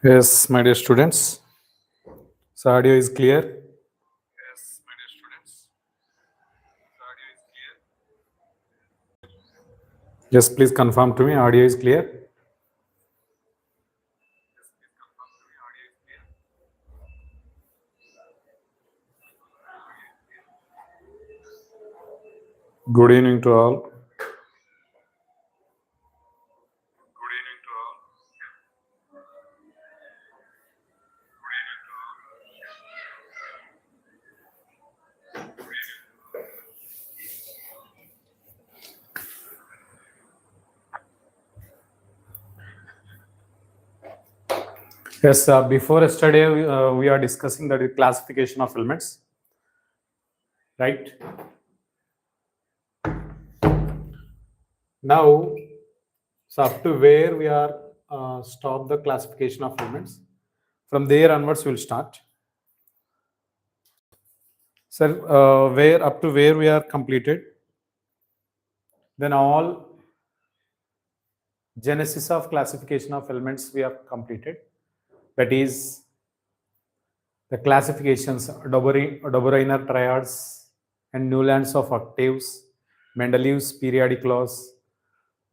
Yes, my dear students. So audio is clear. Yes, my dear students. So audio is clear. Yes, please confirm to me. Audio is clear. Yes, please confirm to me. Audio is clear. Good evening to all. Good evening to all. Yes, before yesterday we are discussing the classification of elements, right? Now, so up to where we are stop the classification of elements. From there onwards, we'll start. Sir, where up to where we are completed, then all genesis of classification of elements we have completed. That is the classifications, Dobereiner triads and Newlands of octaves, Mendeleev's periodic laws,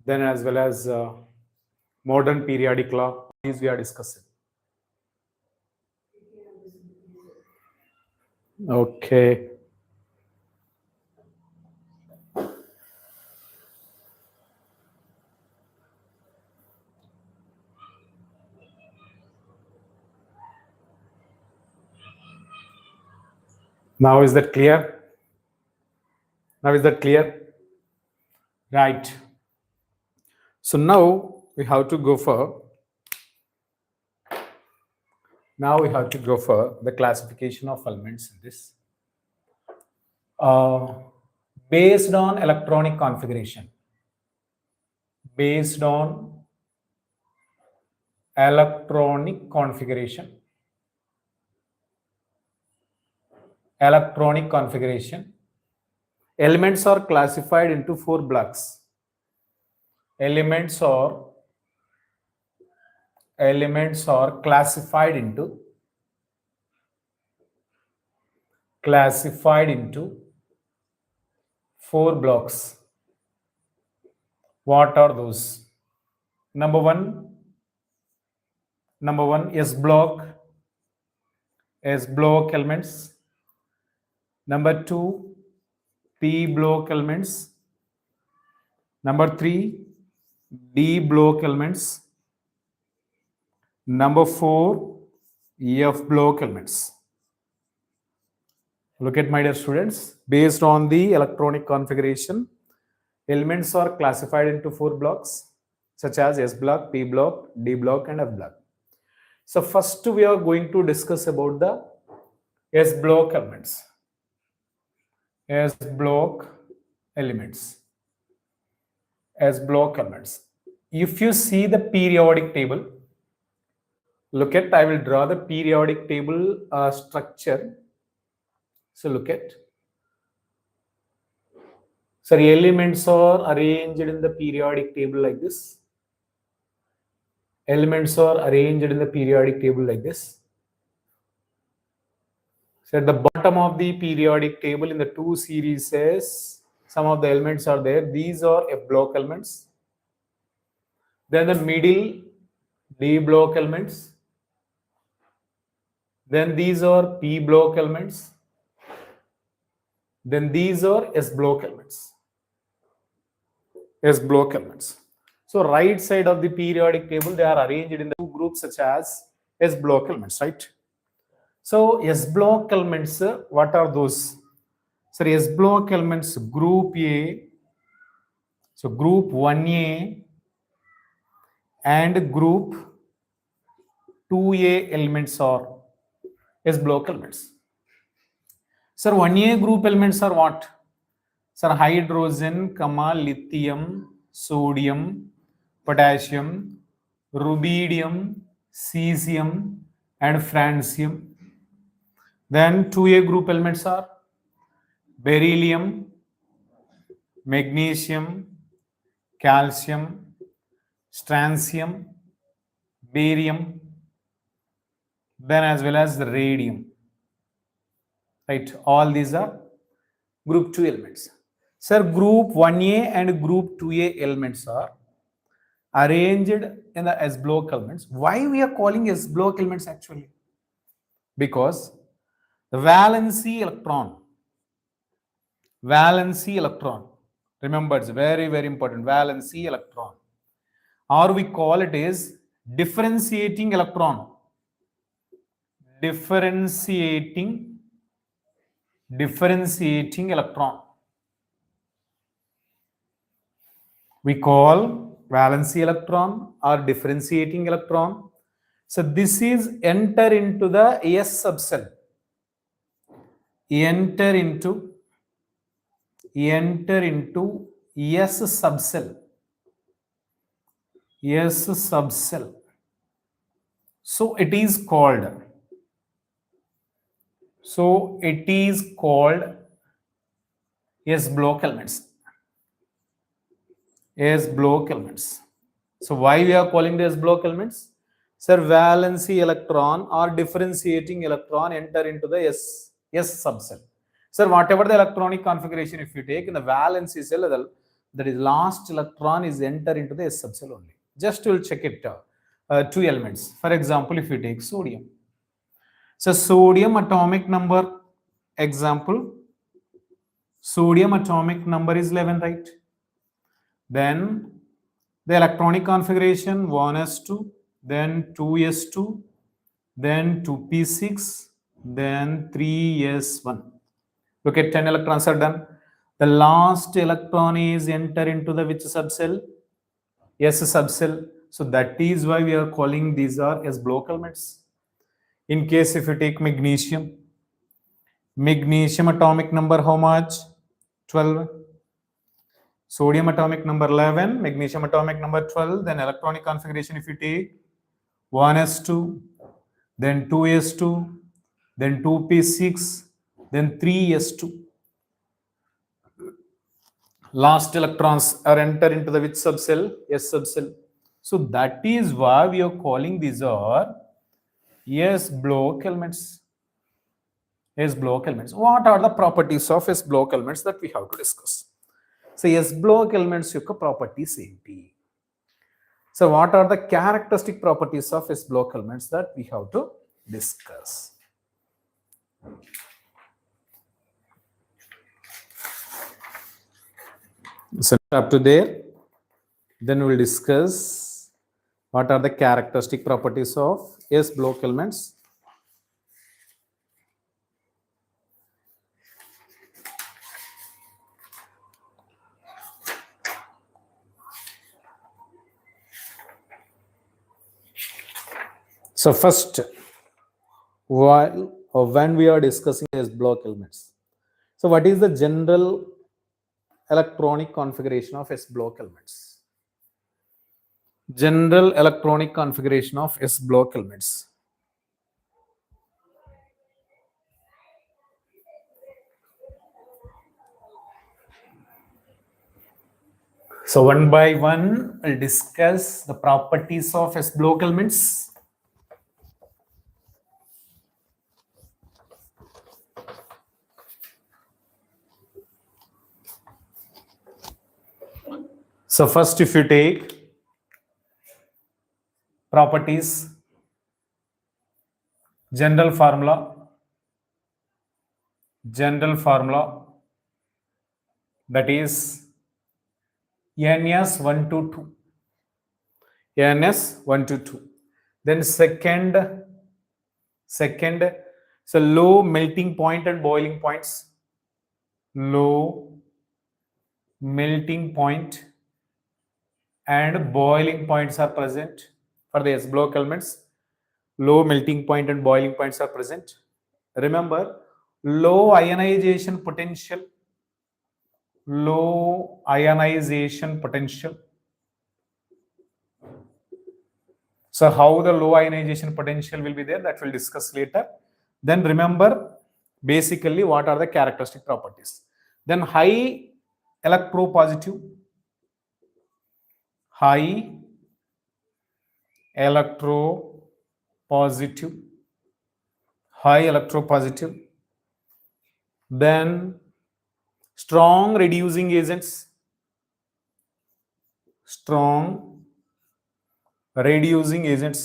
then as well as modern periodic law. These we are discussing. Okay. Now is that clear? Now is that clear? Right. So now we have to go for the classification of elements in this. Based on electronic configuration. Based on electronic configuration. Electronic configuration. Elements are classified into 4 blocks. Elements are classified into 4 blocks. What are those? Number one, S block elements. Number 2, P block elements. Number 3, D block elements. Number 4, F block elements. Look at, my dear students, based on the electronic configuration, elements are classified into 4 blocks such as S block, P block, D block and F block. So first we are going to discuss about the S block elements. S block elements. If you see the periodic table, look at, I will draw the periodic table structure. So look at. So elements are arranged in the periodic table like this. Elements are arranged in the periodic table like this. So at the bottom of the periodic table in the 2 series, some of the elements are there. These are F block elements. Then the middle, D block elements. Then these are P block elements. Then these are S block elements. So right side of the periodic table, they are arranged in the 2 groups such as S block elements, right? So S block elements, what are those? So S block elements, group A, so group 1A and group 2A elements are S block elements. Sir, 1A group elements are what? Sir, hydrogen, lithium, sodium, potassium, rubidium, cesium, and francium. Then 2A group elements are beryllium, magnesium, calcium, strontium, barium, then as well as the radium, right? All these are group 2 elements. Sir, group 1A and group 2A elements are arranged in the S block elements. Why we are calling S block elements actually? Because the valency electron, remember it's very, very important, valency electron, or we call it as differentiating electron, differentiating electron. We call valency electron or differentiating electron. So this is enter into the S subcell. Enter into S subcell. S subcell. So it is called S block elements. S block elements. So why we are calling the S block elements? Sir, valency electron or differentiating electron enter into the S subcell. Sir, whatever the electronic configuration, if you take in the valency cell, that is last electron is enter into the S subcell only. Just we'll check it. Two elements. For example, if you take sodium. So sodium atomic number, example, sodium atomic number is 11, right? Then the electronic configuration 1s2, then 2s2, then 2p6, then 3s1. Look at 10 electrons are done. The last electron is enter into the which subcell? S subcell. So that is why we are calling these are S block elements. In case if you take magnesium atomic number how much? 12. Sodium atomic number 11, magnesium atomic number 12. Then electronic configuration if you take 1s2, then 2s2, then 2p6, then 3s2. Last electrons are enter into the which subcell? S subcell. So that is why we are calling these are S block elements. S block elements. What are the properties of S block elements that we have to discuss? So S block elements యొక్క properties ఏంటి? So what are the characteristic properties of S block elements that we have to discuss? So up to there, then we will discuss what are the characteristic properties of S block elements. So first, when we are discussing S block elements, so what is the general electronic configuration of S block elements? General electronic configuration of S block elements. So one by one, we'll discuss the properties of S block elements. So first, if you take properties, general formula that is NS122. NS122. Then second, so low melting point and boiling points. Low melting point and boiling points are present for the S block elements. Low melting point and boiling points are present. Remember, low ionization potential. So how the low ionization potential will be there, that we'll discuss later. Then remember, basically what are the characteristic properties. Then high electropositive, high electropositive. Then strong reducing agents, strong reducing agents,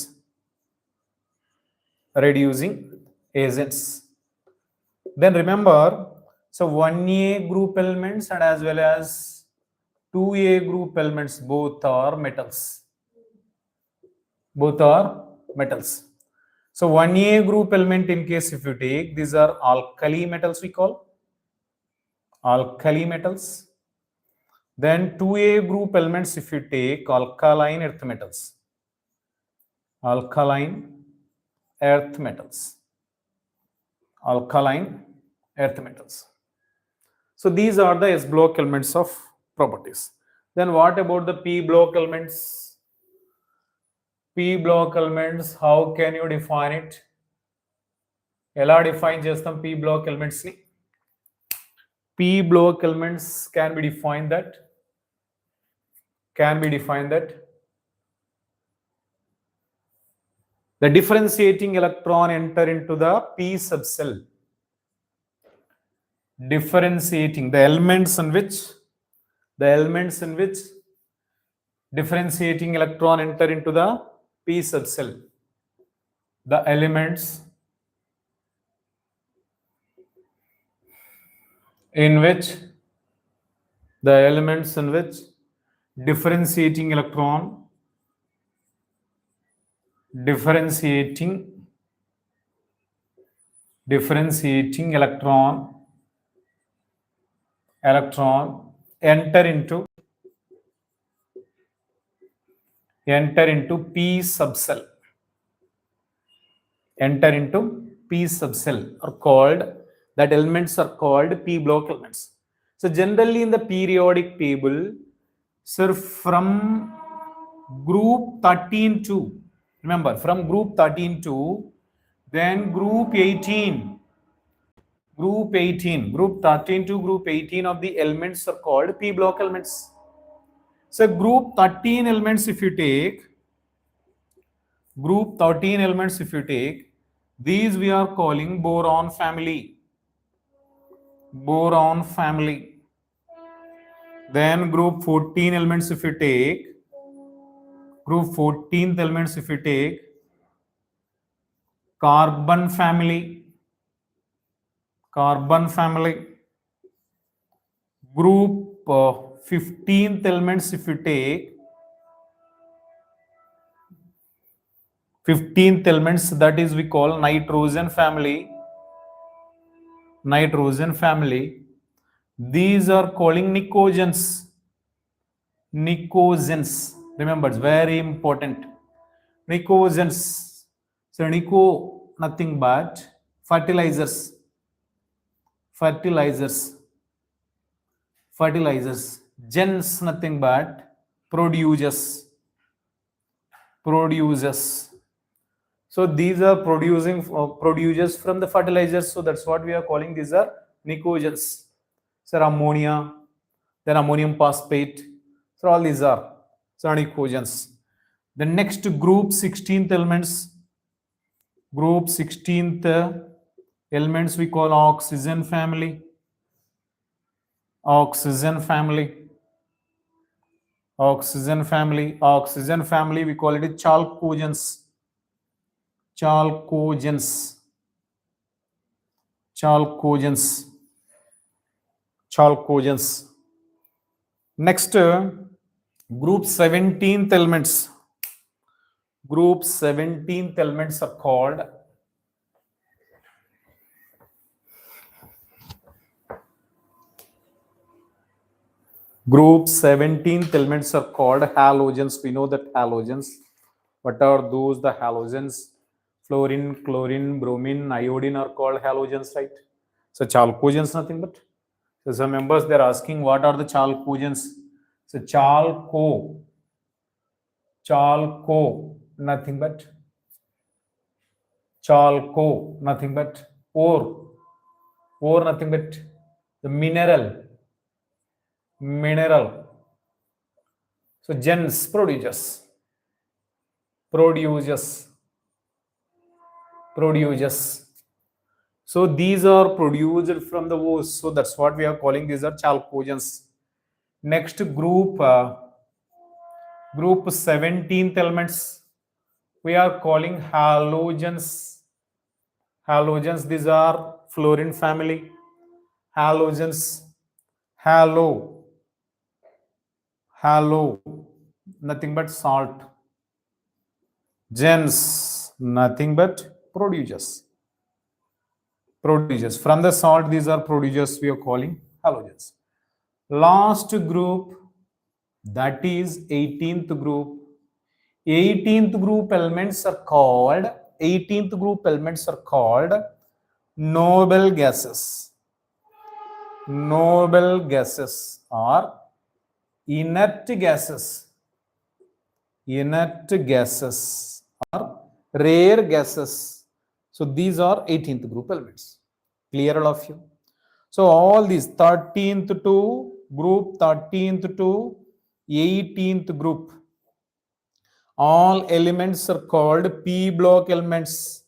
reducing agents. Then remember, so 1A group elements and as well as 2A group elements, both are metals. Both are metals. So 1A group element, in case if you take, these are alkali metals, we call alkali metals. Then 2A group elements, if you take, alkaline earth metals. Alkaline earth metals. Alkaline earth metals. So these are the S block elements of properties. Then what about the P block elements? P block elements, how can you define it? ఎలా define చేస్తాం P block elements ని? P block elements can be defined that the differentiating electron enter into the P subcell. Differentiating the elements in which differentiating electron enter into the P subcell. The elements in which differentiating electron enter into P subcell. Enter into P subcell are called, that elements are called P block elements. So generally in the periodic table, sir, from group 13 to, remember, from group 13 to then group 13 to group 18 of the elements are called P block elements. So group 13 elements, if you take, these we are calling boron family. Then group 14 elements, if you take, carbon family. Group 15th elements, if you take, 15th elements, that is we call nitrogen family. These are calling nicogens. Remember, it's very important. Nicogens. So nico, nothing but fertilizers. Gens, nothing but producers. So these are producers from the fertilizers. So that's what we are calling, these are nicogens. So ammonia, then ammonium phosphate. So all these are nicogens. The next group 16th elements we call oxygen family. Oxygen family we call it chalcogens. Next, group 17th elements. Group 17th elements are called halogens. We know that halogens. What are those? The halogens, fluorine, chlorine, bromine, iodine are called halogens, right? So chalcogens, nothing but. So some members, they're asking what are the chalcogens. So chalco, nothing but ore, nothing but the mineral. So gens, producers. So these are produced from the ores. So that's what we are calling, these are chalcogens. Next group, group 17th elements, we are calling halogens. Halogens, these are fluorine family. Halogens, halo, halo, nothing but salt. Gens, nothing but producers. Producers from the salt, these are producers, we are calling halogens. Last group, that is 18th group. 18th group elements are called, 18th group elements are called noble gases. Noble gases or inert gases. Inert gases or rare gases. So these are 18th group elements. Clear, all of you? So all these 13th to group 13th to 18th group, all elements are called P block elements.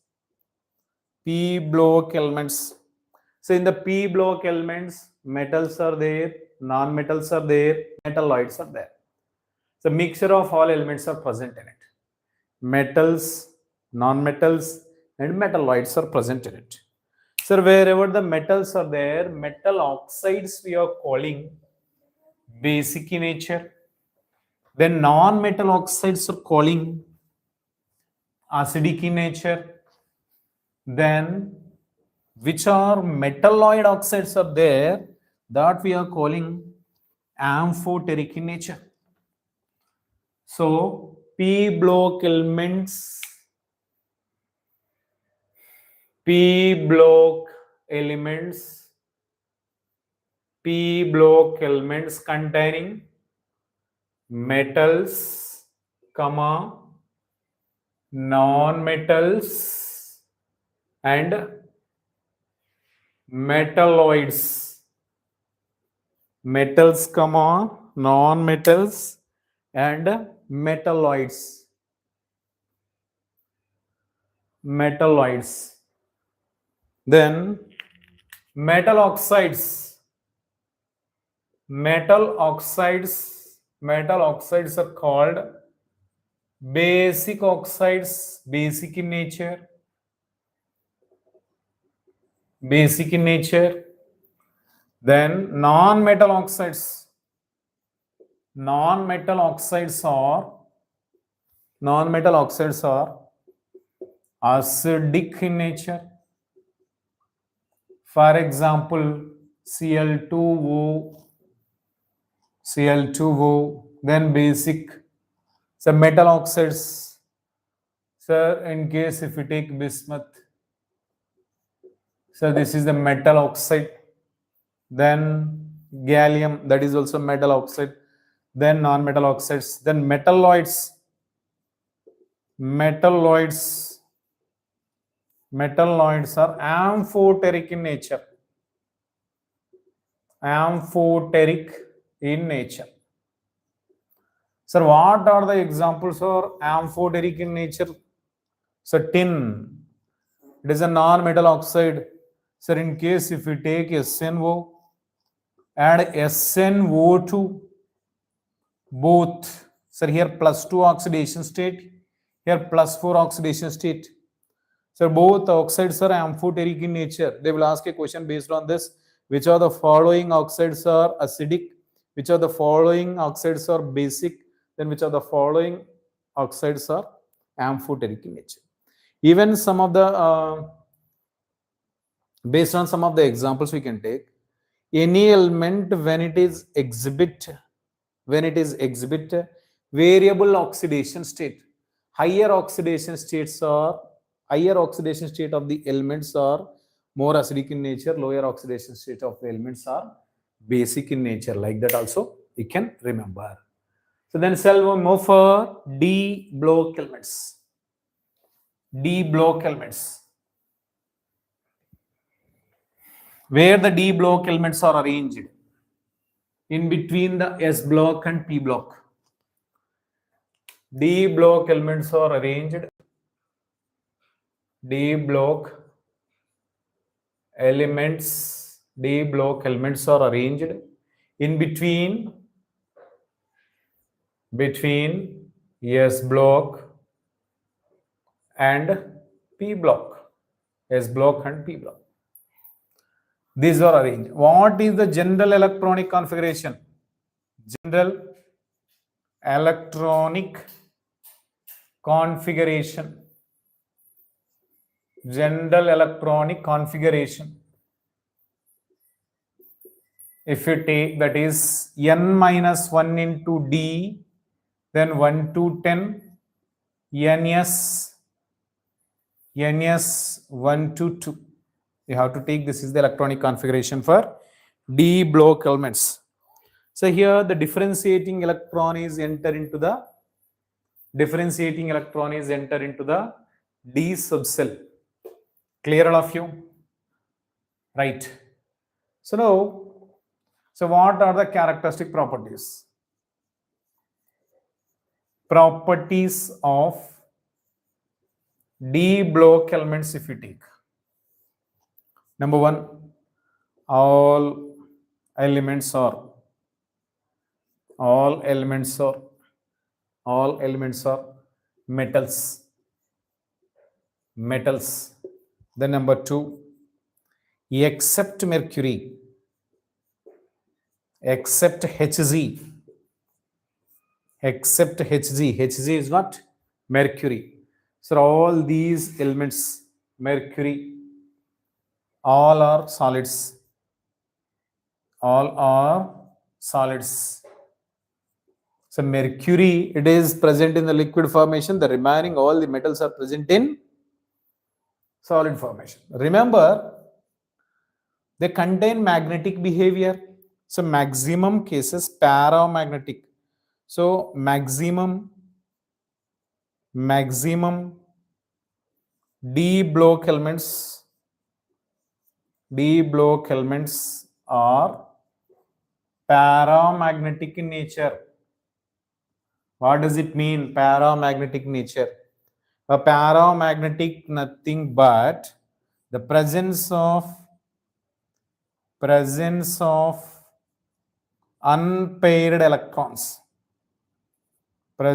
P block elements. So in the P block elements, metals are there, non-metals are there, metalloids are there. So mixture of all elements are present in it. Metals, non-metals, and metalloids are present in it. So wherever the metals are there, metal oxides we are calling basic in nature. Then non-metal oxides are calling acidic in nature. Then which are metalloid oxides are there, that we are calling amphoteric in nature. So P block elements, P block elements, P block elements containing metals, comma, non-metals and metalloids. Metals, comma, non-metals and metalloids. Metalloids. Then metal oxides. Metal oxides are called basic oxides, basic in nature. Basic in nature. Then non-metal oxides. Non-metal oxides are acidic in nature. For example, Cl2O, then basic. So metal oxides, sir, in case if you take bismuth, so this is the metal oxide. Then gallium, that is also metal oxide. Then non-metal oxides. Then metalloids. Metalloids are amphoteric in nature. Amphoteric in nature. Sir, what are the examples for amphoteric in nature? So tin, it is a non-metal oxide. Sir, in case if we take SNO, add SNO2, both. Sir, here +2 oxidation state, here +4 oxidation state. So both oxides are amphoteric in nature. They will ask a question based on this. Which of the following oxides are acidic? Which of the following oxides are basic? Then which of the following oxides are amphoteric in nature? Even some of the, based on some of the examples we can take, any element when it is exhibit variable oxidation state, higher oxidation state of the elements are more acidic in nature, lower oxidation state of the elements are basic in nature. Like that also you can remember. So then shall we move for D block elements. D block elements, where the D block elements are arranged in between the S block and P block. D block elements are arranged. D block elements, D block elements are arranged in between S block and P block. S block and P block. These are arranged. What is the general electronic configuration? General electronic configuration. General electronic configuration. If you take, that is n minus 1 into D, then 1 to 10, ns 1 to 2. You have to take, this is the electronic configuration for D block elements. So here the differentiating electron is enter into the D subcell. Clear, all of you? Right. So now, so what are the characteristic properties? Properties of D block elements, if you take. Number one, all elements are metals. Then number two, except mercury, except Hg. Hg is not mercury. So all these elements, mercury, all are solids. So mercury, it is present in the liquid formation. The remaining all the metals are present in solid formation. Remember, they contain magnetic behavior. So maximum cases paramagnetic. So maximum D block elements are paramagnetic in nature. What does it mean, paramagnetic nature? A paramagnetic, nothing but the presence of unpaired electrons. On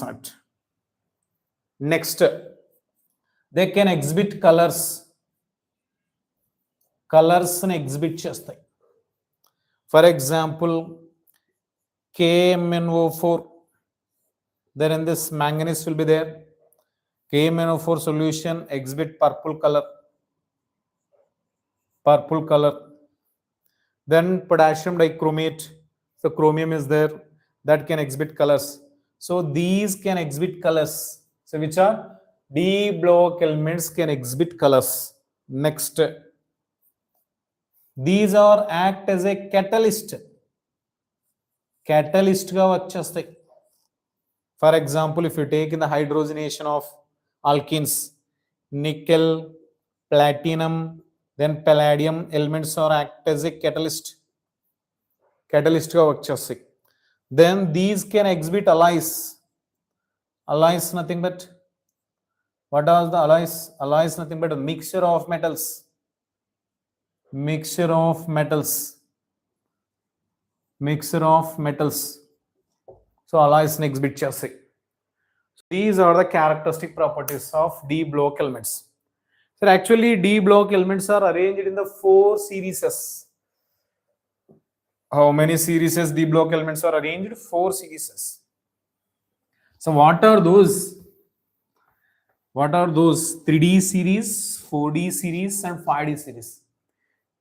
it. Next, they can exhibit colors. Exhibit chestayi. For example, KMnO4. Then in this manganese will be there. KMnO4 solution exhibit purple color. Then potassium dichromate. So chromium is there, that can exhibit colors. So these can exhibit colors. So which are D block elements can exhibit colors. Next, these are act as a catalyst. Ga vachestayi. For example, if you take in the hydrogenation of alkenes, nickel, platinum, then palladium elements are act as a catalyst. Ga vachestayi. Then these can exhibit alloys. Alloys nothing but, what are the alloys? Alloys nothing but a mixture of metals. So alloys can exhibit chassis. So these are the characteristic properties of D block elements. So actually D block elements are arranged in the 4 series. How many series D block elements are arranged? 4 series. So what are those? 3D series, 4D series and 5D series.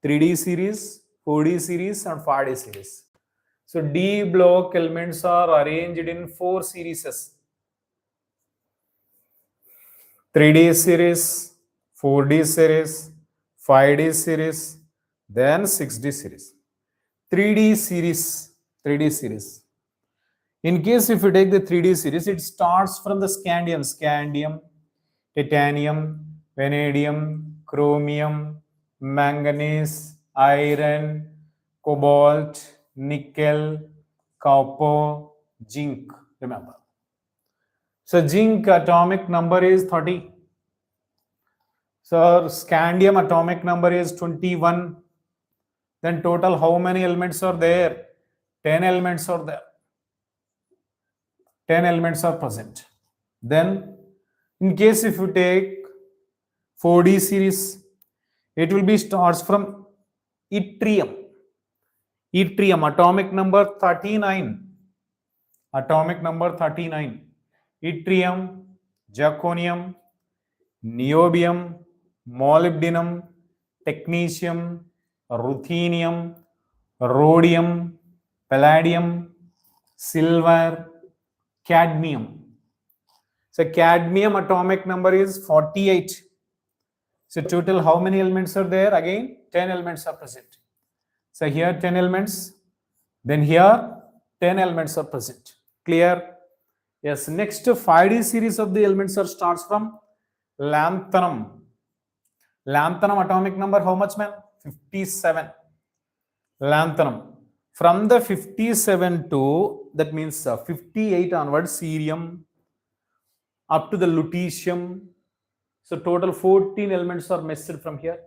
3D series, 4D series and 5D series. So D block elements are arranged in 4 series. 3D series, 4D series, 5D series, then 6D series. 3D series. In case if you take the 3D series, it starts from the scandium, titanium, vanadium, chromium, manganese, iron, cobalt, nickel, copper, zinc. Remember. So zinc atomic number is 30. So scandium atomic number is 21. Then total how many elements are there? 10 elements are there. 10 elements are present. Then in case if you take 4D series, it will be starts from yttrium. Yttrium atomic number 39. Atomic number 39. Yttrium, zirconium, niobium, molybdenum, technetium, ruthenium, rhodium, palladium, silver, cadmium. So cadmium atomic number is 48. So total how many elements are there? Again 10 elements are present. So here 10 elements, then here 10 elements are present. Clear? Yes, next 5D series of the elements are starts from lanthanum. Lanthanum atomic number how much, man? 57. Lanthanum. From the 57 to, that means 58 onwards, cerium up to the lutetium. So total 14 elements are missed from here.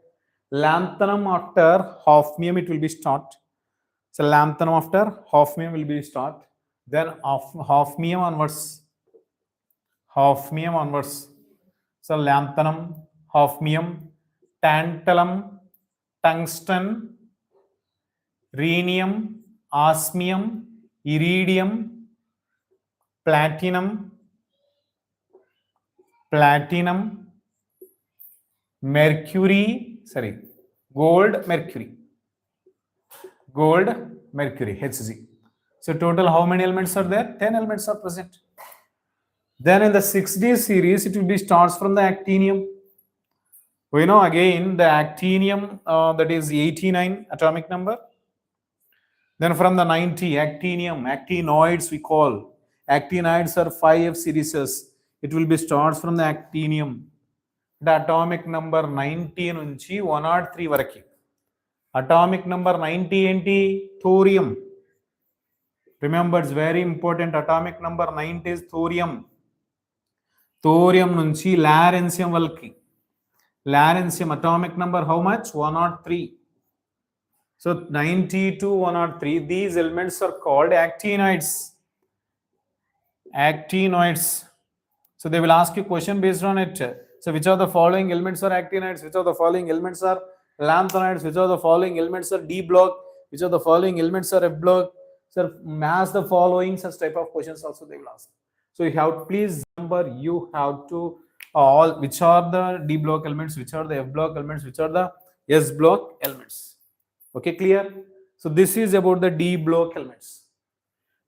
Lanthanum after hafnium it will be start. So lanthanum after hafnium will be start. Then hafnium onwards. Hafnium onwards. So lanthanum, hafnium, tantalum, tungsten, rhenium, osmium, iridium, platinum, mercury, gold, mercury, Hg. So total how many elements are there? 10 elements are present. Then in the 6D series, it will be starts from the actinium. We know again the actinium that is 89 atomic number. Then from the 90 actinium, actinoids we call. Actinoids are 5F series. It will be starts from the actinium. The atomic number 90 nunchi 103 varaki. Atomic number 90 enti thorium. Remember, it's very important. Atomic number 90 is thorium. Thorium nunchi lawrencium valki. Lawrencium atomic number how much? 103. So 90 to 103. These elements are called actinoids. Actinoids. So they will ask you question based on it. So which of the following elements are actinoids? Which of the following elements are lanthanides? Which of the following elements are D block? Which of the following elements are F block? So match the following, such type of questions also they will ask. So you have to please remember, you have to all which are the D block elements, which are the F block elements, which are the S block elements. Okay, clear? So this is about the D block elements.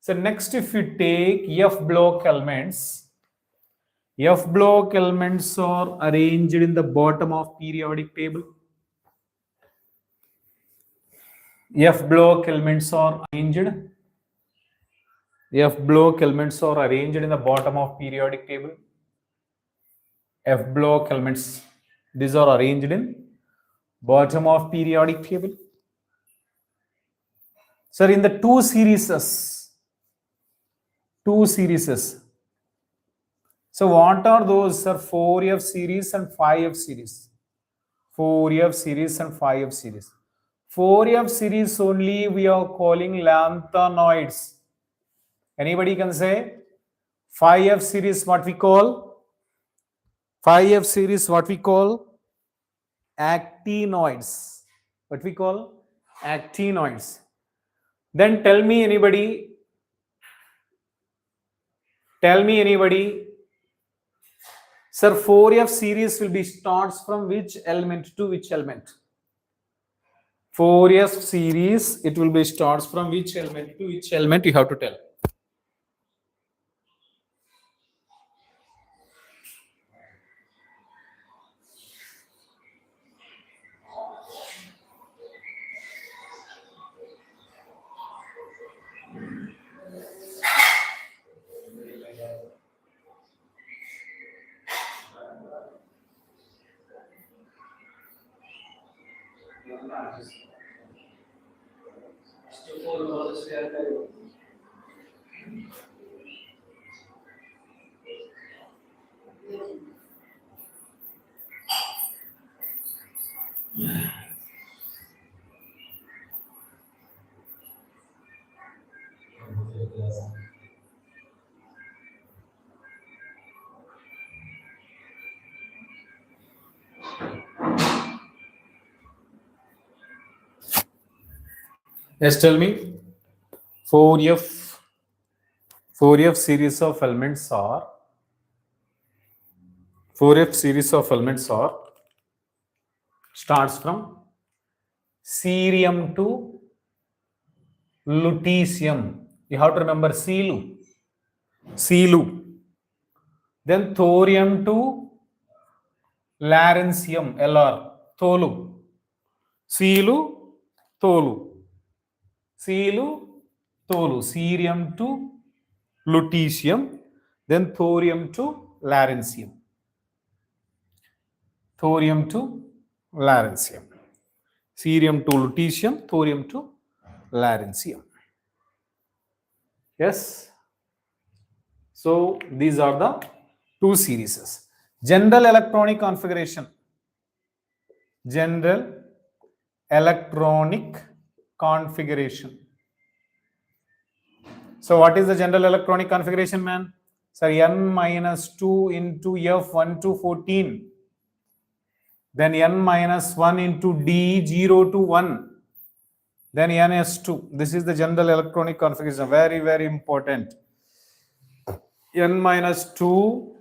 So next, if you take F block elements are arranged in the bottom of periodic table. F block elements are arranged in the bottom of periodic table. F block elements, these are arranged in bottom of periodic table. Sir, in the two series. So what are those, sir? 4F series and 5F series. 4F series and 5F series. 4F series only we are calling lanthanoids. Anybody can say 5F series what we call? 5F series what we call? Actinoids. What we call? Actinoids. Then tell me anybody. Sir, 4F series will be starts from which element to which element? 4F series, it will be starts from which element to which element, you have to tell. Yes, tell me. 4F series of elements are 4F series of elements are starts from cerium to lutetium. You have to remember Celu. Then thorium to larynxium, LR, Tholu. Celu, Tholu. Celu, Tholu. Cerium to lutetium. Then thorium to larynxium. Thorium to larynxium. Cerium to lutetium, thorium to larynxium. Yes. So these are the two series. General electronic configuration. General electronic configuration. So what is the general electronic configuration, man? So n minus 2 into F1 to 14. Then n minus 1 into D 0 to 1. Then ns2. This is the general electronic configuration. Very, very important. N minus 2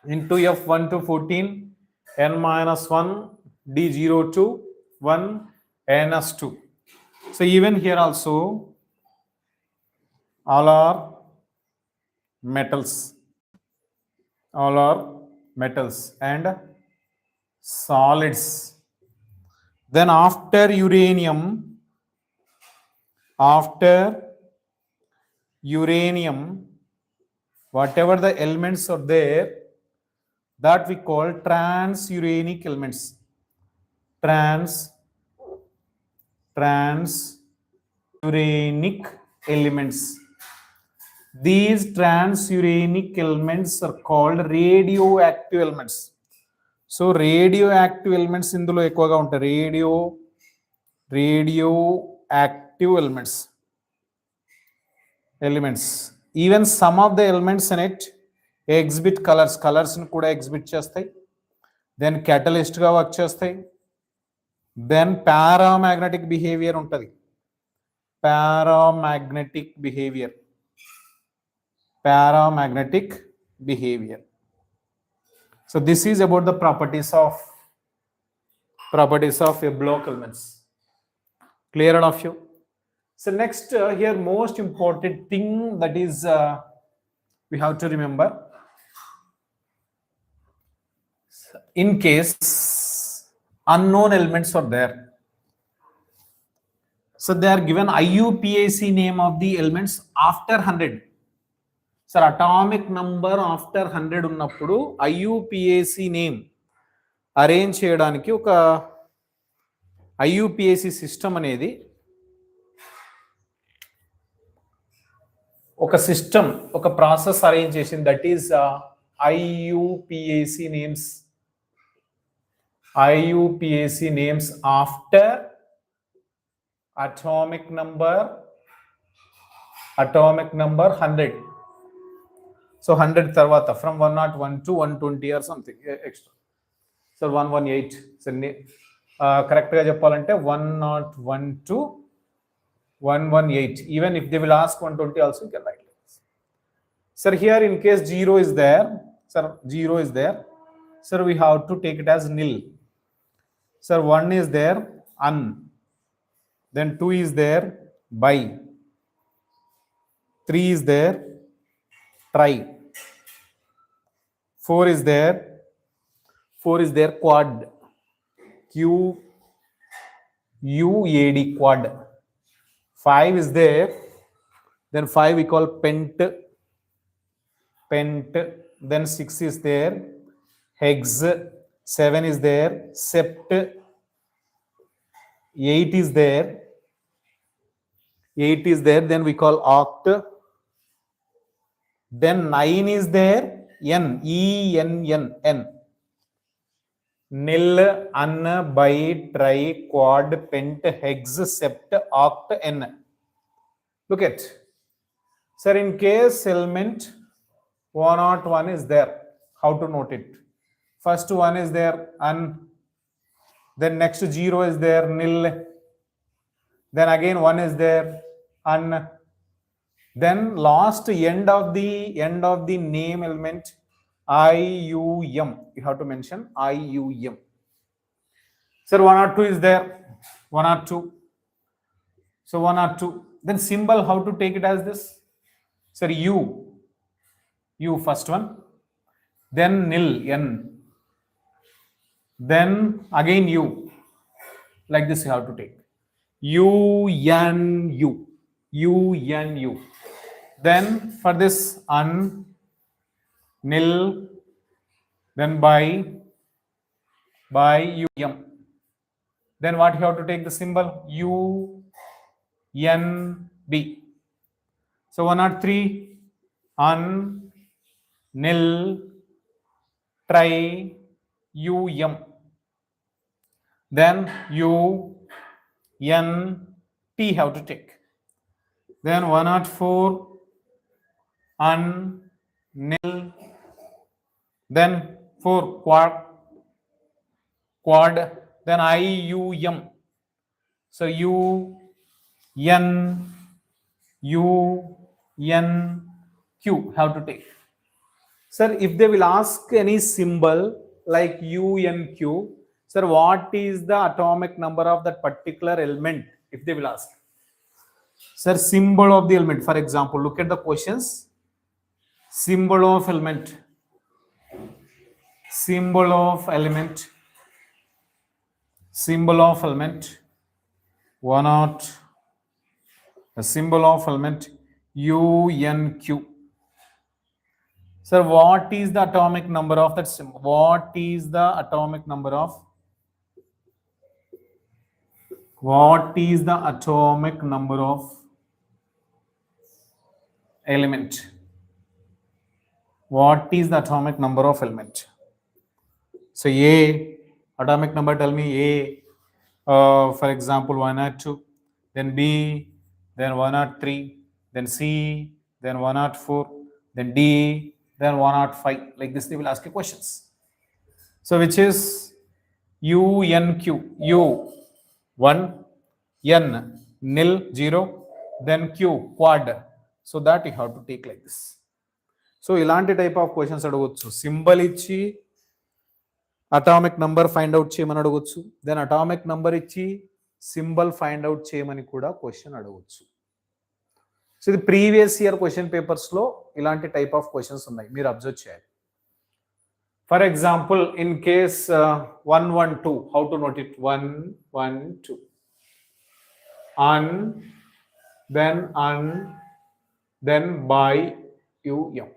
into F1 to 14, n minus 1, D0 to 1, ns2. So even here also, all are metals. All are metals and solids. Then after uranium, whatever the elements are there, that we call transuranic elements. Transuranic elements. These transuranic elements are called radioactive elements. So radioactive elements indulo ekkuvaga untayi. Radioactive elements. Even some of the elements in it exhibit colors ni kuda exhibit chestayi. Then catalyst ga work chestayi. Then paramagnetic behavior untadi. Paramagnetic behavior. So this is about the properties of a block elements. Clear all of you? So next here most important thing that is we have to remember, in case unknown elements are there, so they are given IUPAC name of the elements after 100. So atomic number after 100 ఉన్నప్పుడు IUPAC name arrange చేయడానికి ఒక IUPAC system అనేది ఒక process arrange చేసింది. That is IUPAC names after atomic number 100. So 100 తర్వాత from 101 to 120 or something extra. So 118. So correct గా చెప్పాలంటే 101 to 118. Even if they will ask 120 also, you can write like this. Sir, here in case 0 is there, sir, we have to take it as nil. Sir, 1 is there, un. Then 2 is there, bi. 3 is there, tri. 4 is there, quad. QUAD, quad. 5 is there, then 5 we call pent. Then 6 is there, hex. 7 is there, sept. 8 is there, then we call oct. Then 9 is there, n. nil, un, bi, tri, quad, pent, hex, sept, oct, n. Look at, sir, in case element 101 is there, how to note it? First one is there, un, then next 0 is there, nil, then again 1 is there, un, then last end of the name element ium, you have to mention ium. Sir, 102 is there, 102. So 102. Then symbol, how to take it as this? Sir, u first one, then nil, n, then again u. Like this you have to take. U, n, u, u, n, u. Then for this un, nil, then by um. Then what you have to take the symbol? U, n, b. So 103, un, nil, try, um. Then u, n, t have to take. Then 104, un, nil, then 4 quad, then ium. So u, n, q have to take. Sir, if they will ask any symbol like unq, sir, what is the atomic number of that particular element? If they will ask, sir, symbol of the element. For example, look at the questions. Symbol of element. Symbol of element. Symbol of element. One not. A symbol of element unq. Sir, what is the atomic number of that symbol? What is the atomic number of? What is the atomic number of element? What is the atomic number of element? So A, atomic number, tell me A, for example, 102, then B, then 103, then C, then 104, then D, then 105. Like this, they will ask you questions. So which is UNQ, U, 1, N, nil, 0, then Q, quad. So that you have to take like this. So ఇలాంటి type of questions అడగవచ్చు. Symbol ఇచ్చి atomic number find out చేయమని అడగవచ్చు, then atomic number ఇచ్చి symbol find out చేయమని కూడా question అడగవచ్చు. So ఇది ప్రీవియస్ ఇయర్ క్వశ్చన్ పేపర్స్లో ఇలాంటి టైప్ ఆఫ్ క్వశ్చన్స్ ఉన్నాయి, మీరు అబ్జర్వ్ చేయాలి. For example in case 112, how to note it? 112 అన్, then by um.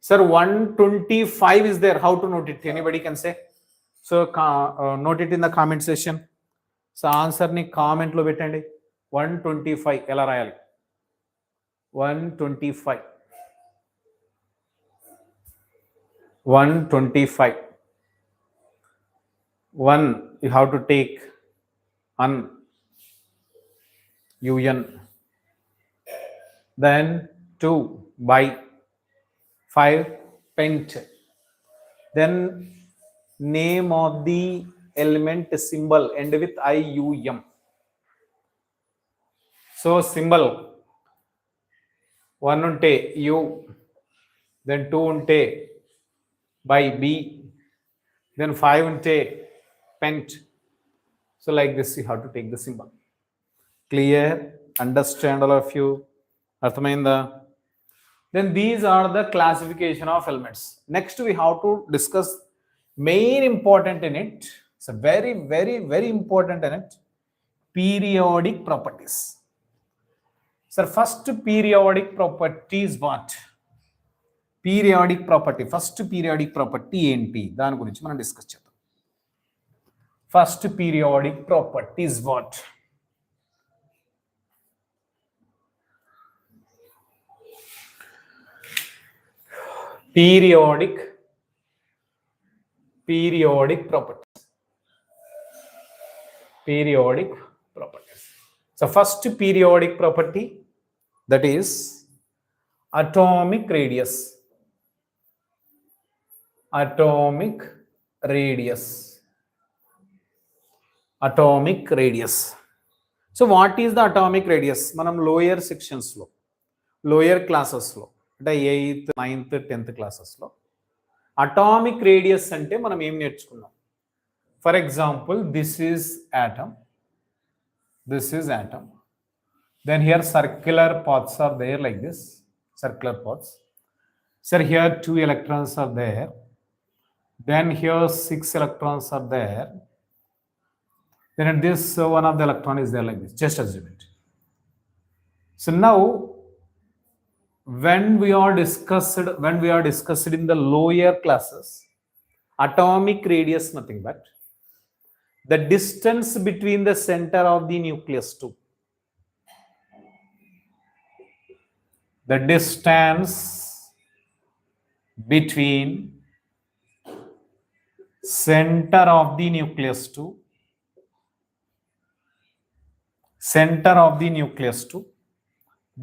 Sir, 125 is there. How to note it? Anybody can say? So note it in the comment section. So answer ni comment lo bettandi. 125 ela rayali? 125. 125. 1 you have to take un, then 2 by, 5 pent, then name of the element symbol end with ium. So symbol 1 unte u, then 2 unte by b, then 5 unte pent. So like this you have to take the symbol. Clear? Understand all of you? Arthamainda? Then these are the classification of elements. Next we have to discuss main important in it. It's a very, very, very important in it. Periodic properties. Sir, first periodic property is what? Periodic property. First periodic property enti? Dani gurinchi మనం discuss చేద్దాం. First periodic property is what? periodic properties. Periodic properties. So first periodic property, that is atomic radius. Atomic radius. Atomic radius. So what is the atomic radius? Manam lower sections lo, lower classes lo, అంటే 8th 9th 10th classes లో atomic radius అంటే మనం ఏం నేర్చుకున్నాం? For example, this is atom, this is atom, then here circular paths are there like this, circular paths. Sir, here 2 electrons are there, then here 6 electrons are there, then at this one of the electron is there like this, just assume it. So now when we are discussed in the lower classes, atomic radius nothing but the distance between the center of the nucleus to the distance between center of the nucleus to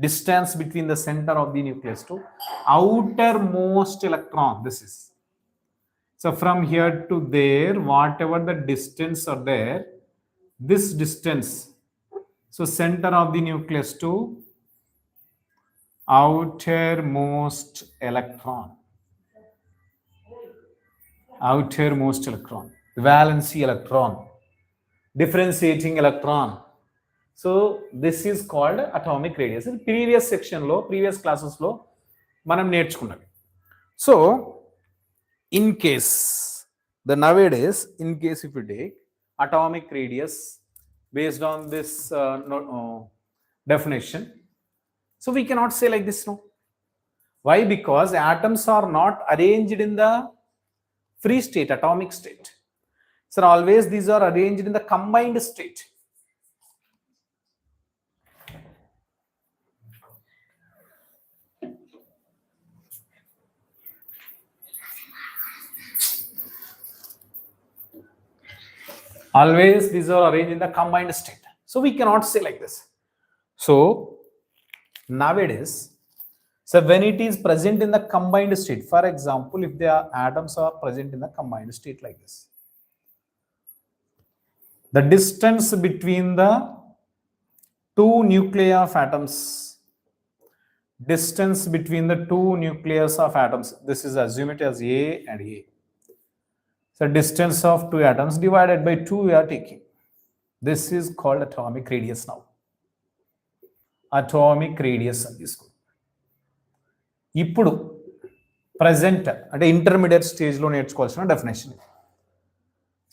distance between the center of the nucleus to outermost electron. This is, so from here to there, whatever the distance are there, this distance, so center of the nucleus to outermost electron, valency electron, differentiating electron. So this is called atomic radius. Previous section lo, previous classes lo manam నేర్చుకున్నది. So in case, the nowadays, in case if you take atomic radius based on this definition, so we cannot say like this, no. Why? Because atoms are not arranged in the free state, atomic state. So always these are arranged in the combined state. Always these are arranged in the combined state. So we cannot say like this. So nowadays, so when it is present in the combined state, for example, if the atoms are present in the combined state like this, the distance between the two nuclei of atoms, distance between the two nucleus of atoms, this is assume it as A and A. So distance of two atoms divided by 2 we are taking. This is called atomic radius now. Atomic radius అని తీసుకో. ఇప్పుడు present అంటే intermediate స్టేజ్లో నేర్చుకోవాల్సిన definition.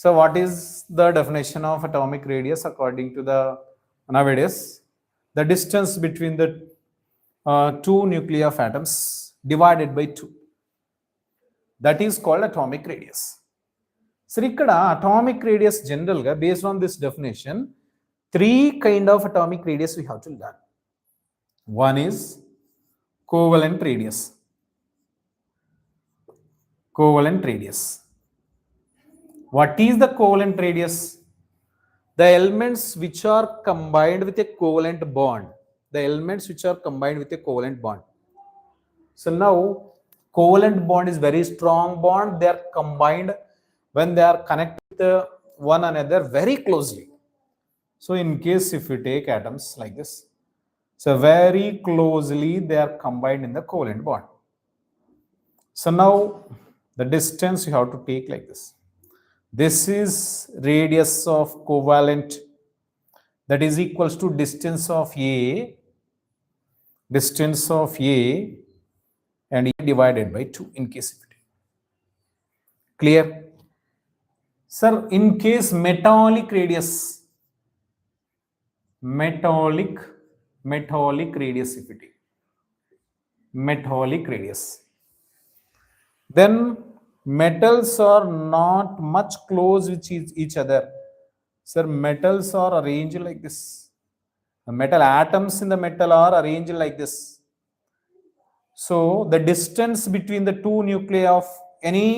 So what is the definition of atomic radius according to the nowadays? The distance between the two nuclei of atoms divided by 2. That is called atomic radius. So ikkada atomic radius general ga based on this definition, 3 kind of atomic radius we have to learn. One is covalent radius. Covalent radius. What is the covalent radius? The elements which are combined with a covalent bond. The elements which are combined with a covalent bond. So now covalent bond is very strong bond. They are combined when they are connected with one another very closely. So in case if you take atoms like this, so very closely they are combined in the covalent bond. So now the distance you have to take like this. This is radius of covalent, that is equals to distance of A and A divided by 2 in case of it. Clear? Sir, in case metallic radius, metallic radius if it is, metallic radius, then metals are not much close with each other. Sir, metals are arranged like this. The metal atoms in the metal are arranged like this. So the distance between the two nuclei of any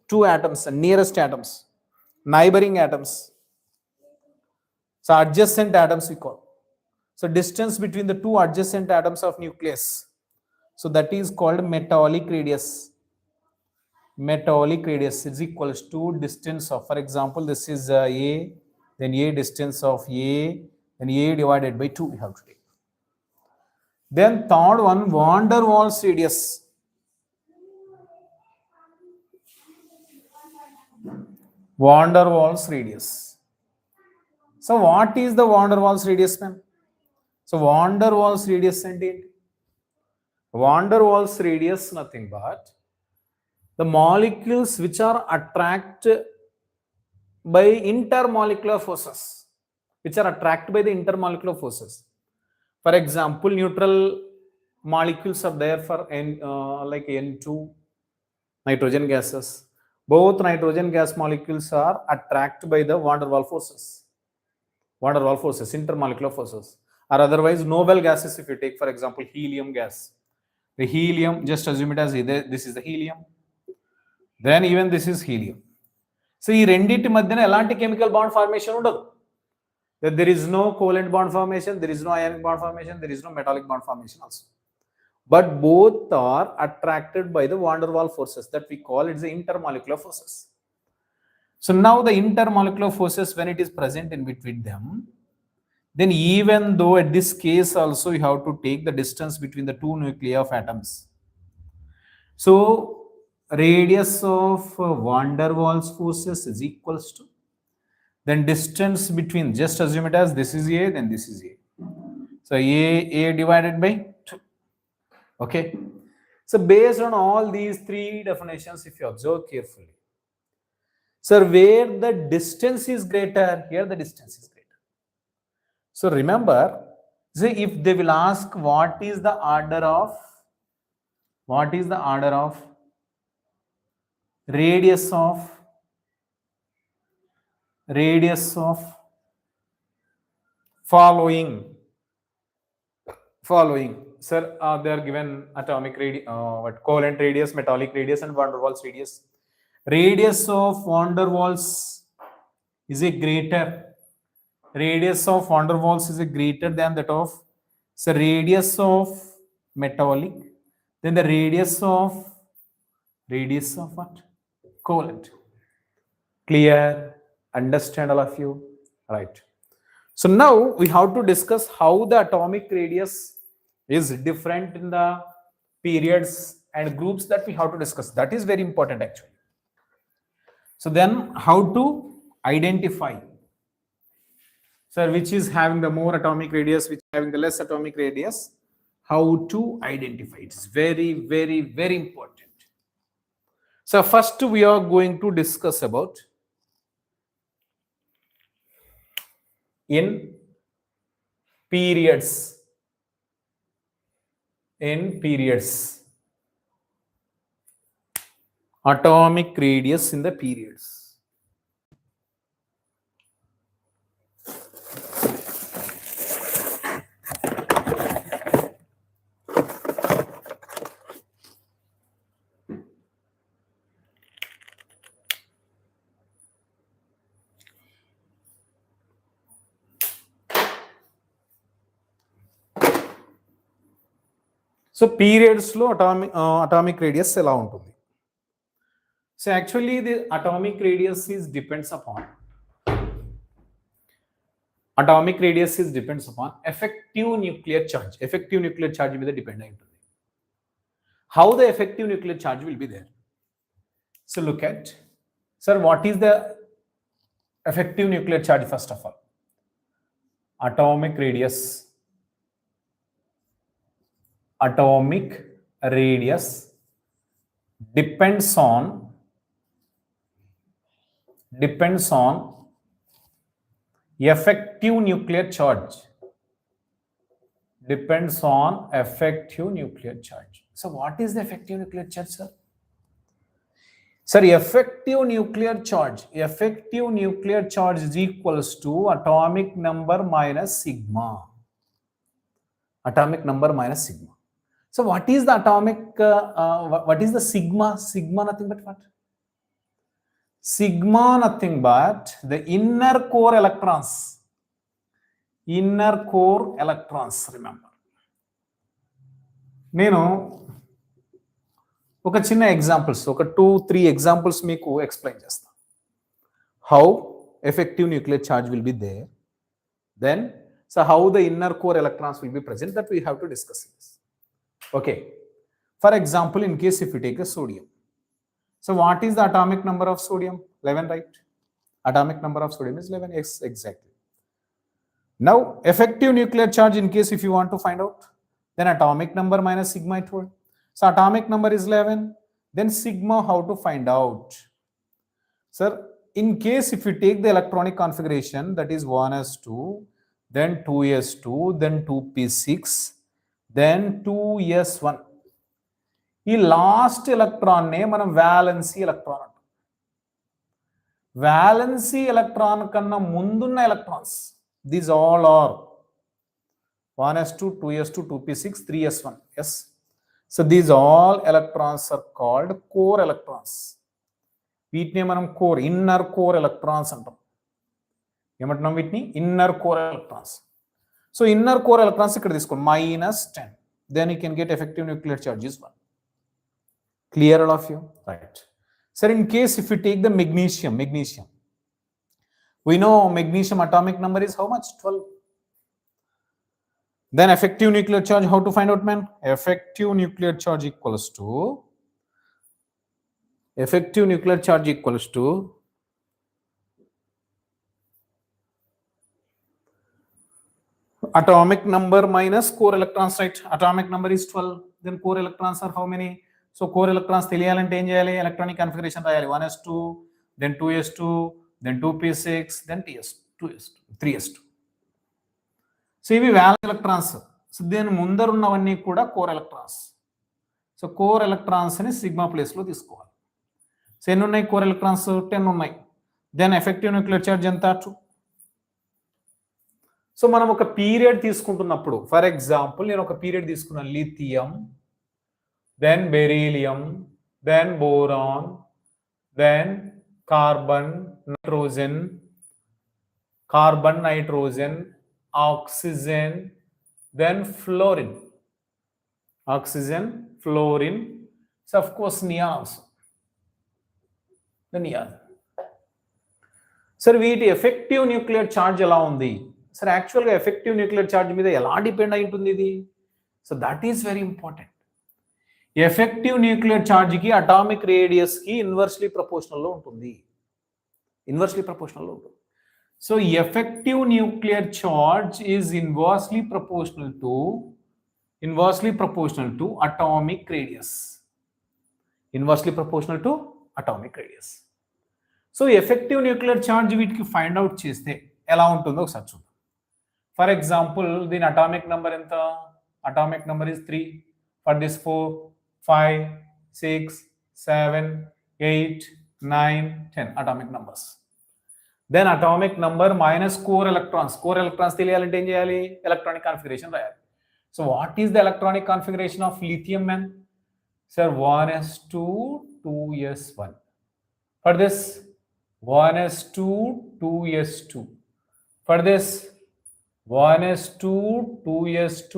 two atoms, nearest atoms, neighboring atoms. So adjacent atoms we call. So distance between the two adjacent atoms of nucleus. So that is called metallic radius. Metallic radius is equals to distance of, for example, this is A, then A distance of A, then A divided by 2 we have to take. Then third one, van der Waals radius. Van der Waals radius. So what is the van der Waals radius, man? So van der Waals radius and it. Van der Waals radius nothing but the molecules which are attracted by intermolecular forces, which are attracted by the intermolecular forces. For example, neutral molecules are there for like N2, nitrogen gases. Both nitrogen gas molecules are attracted by the van der Waals forces. Van der Waals forces, intermolecular forces. Or otherwise, noble gases, if you take, for example, helium gas. The helium, just assume it as this is the helium. Then even this is helium. So, ఈ రెండిటి మధ్యన ఎలాంటి chemical bond formation ఉండదు. There is no covalent bond formation, there is no ionic bond formation, there is no metallic bond formation also. But both are attracted by the van der Waals forces that we call it the intermolecular forces. So now the intermolecular forces, when it is present in between them, then even though at this case also you have to take the distance between the two nuclei of atoms. So radius of van der Waals forces is equals to then distance between, just assume it as this is A, then this is A. So A divided by 2. Okay. So based on all these three definitions, if you observe carefully, sir, where the distance is greater, here the distance is greater. So remember, say if they will ask what is the order of radius of following, sir, they are given atomic radius, covalent radius, metallic radius, and van der Waals radius. Radius of van der Waals is a greater. Radius of van der Waals is a greater than that of, so radius of metallic. Then the radius of what? Covalent. Clear? Understand all of you? Right. So now we have to discuss how the atomic radius is different in the periods and groups that we have to discuss. That is very important actually. So then how to identify, sir, which is having the more atomic radius, which is having the less atomic radius, how to identify. It's very, very, very important. So first we are going to discuss about in periods, atomic radius in the periods. So periods lo atomic radius ఎలా ఉంటుంది? So actually the atomic radius depends upon effective nuclear charge. Effective nuclear charge మీద depend అయి ఉంటుంది. How the effective nuclear charge will be there? So look at, sir, what is the effective nuclear charge first of all? Atomic radius depends on effective nuclear charge. So what is the effective nuclear charge, sir? Sir, effective nuclear charge is equals to atomic number minus sigma. So what is the atomic, what is the sigma? Sigma nothing but what? Sigma nothing but the inner core electrons. Inner core electrons, remember. నేను ఒక చిన్న examples, ఒక 2-3 examples మీకు explain చేస్తాను. How effective nuclear charge will be there. Then, so how the inner core electrons will be present, that we have to discuss this. Okay. For example, in case if you take a sodium. So what is the atomic number of sodium? 11, right? Atomic number of sodium is 11. Yes, exactly. Now, effective nuclear charge, in case if you want to find out, then atomic number minus sigma I told. So atomic number is 11. Then sigma, how to find out? Sir, in case if you take the electronic configuration, that is 1s2, then 2s2, then 2p6, then 2s1. ఈ last ఎలక్ట్రాన్నే మనం valency electron అంటాం. Valency electron కన్నా ముందున్న electrons, these all are 1s2, 2s2, 2p6, 3s1. Yes. So these all electrons are called core electrons. వీటిని మనం core, inner core electrons అంటాం. ఏమంటున్నాం వీటిని? Inner core electrons. So inner core electrons ఇక్కడ తీసుకోండి, -10. Then you can get effective nuclear charge is 1. Clear all of you? Right. Sir, in case if you take the magnesium, we know magnesium atomic number is how much? 12. Then effective nuclear charge, how to find out, man? Effective nuclear charge equals to atomic number minus core electrons, right? Atomic number is 12. Then core electrons are how many? So core electrons తెలియాలంటే ఏం చేయాలి? Electronic configuration రాయాలి. 1s2, then 2s2, then 2p6, then 3s2. So ఇవి valence electrons. So దీని ముందరున్నవన్నీ కూడా core electrons. So core ఎలక్ట్రాన్స్ని sigma ప్లేస్లో తీసుకోవాలి. సో ఎన్ని ఉన్నాయి కోర్ ఎలక్ట్రాన్స్? 10 ఉన్నాయి. దెన్ ఎఫెక్టివ్ న్యూక్లియర్ చార్జ్ ఎంత? 2. సో మనం ఒక పీరియడ్ తీసుకుంటున్నప్పుడు, ఫర్ ఎగ్జాంపుల్ నేను ఒక పీరియడ్ తీసుకున్నాను, lithium, then beryllium, then boron, then carbon, nitrogen, oxygen, then fluorine. So of course neon also. The neon. Sir, వీటి ఎఫెక్టివ్ న్యూక్లియర్ ఛార్జ్ ఎలా ఉంది? సార్ యాక్చువల్గా ఎఫెక్టివ్ న్యూక్లియర్ ఛార్జ్ మీద ఎలా డిపెండ్ అయి ఉంటుంది ఇది? So that is very important. Effective nuclear ఛార్జ్కి అటామిక్ రేడియస్కి ఇన్వర్స్లీ ప్రపోర్షనల్లో ఉంటుంది. So effective nuclear charge is inversely proportional to atomic radius. So effective nuclear charge వీటికి ఫైండ్ అవుట్ చేస్తే ఎలా ఉంటుందో ఒకసారి చూద్దాం. ఫర్ ఎగ్జాంపుల్ దీని అటామిక్ నెంబర్ ఎంత? Atomic number is 3. For this 4, 5, 6, 7, 8, 9, 10 atomic numbers. Then atomic number minus core electrons. Core electrons తెలియాలంటే ఏం చేయాలి? ఎలక్ట్రానిక్ కాన్ఫిగరేషన్ రాయాలి. So what is the electronic configuration of lithium, man? Sir, 1s2, 2s1. For this 1s2, 2s2. For this 1s2, 2s2,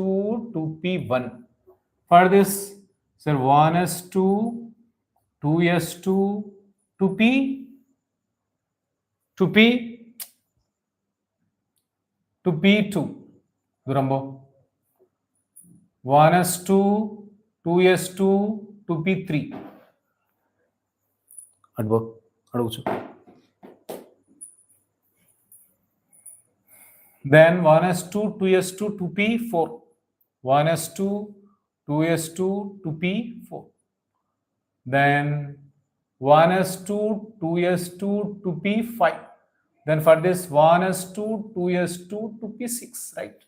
2p1. For this, sir, 1s2, 2s2, 2p2. Durambo. 1s2, 2s2, 2p3. Adugu. Then 1s2, 2s2, 2p4. 1s2, 2s2, 2p4. Then 1s2, 2s2, 2p5. Then for this 1s2, 2s2, 2p6, right?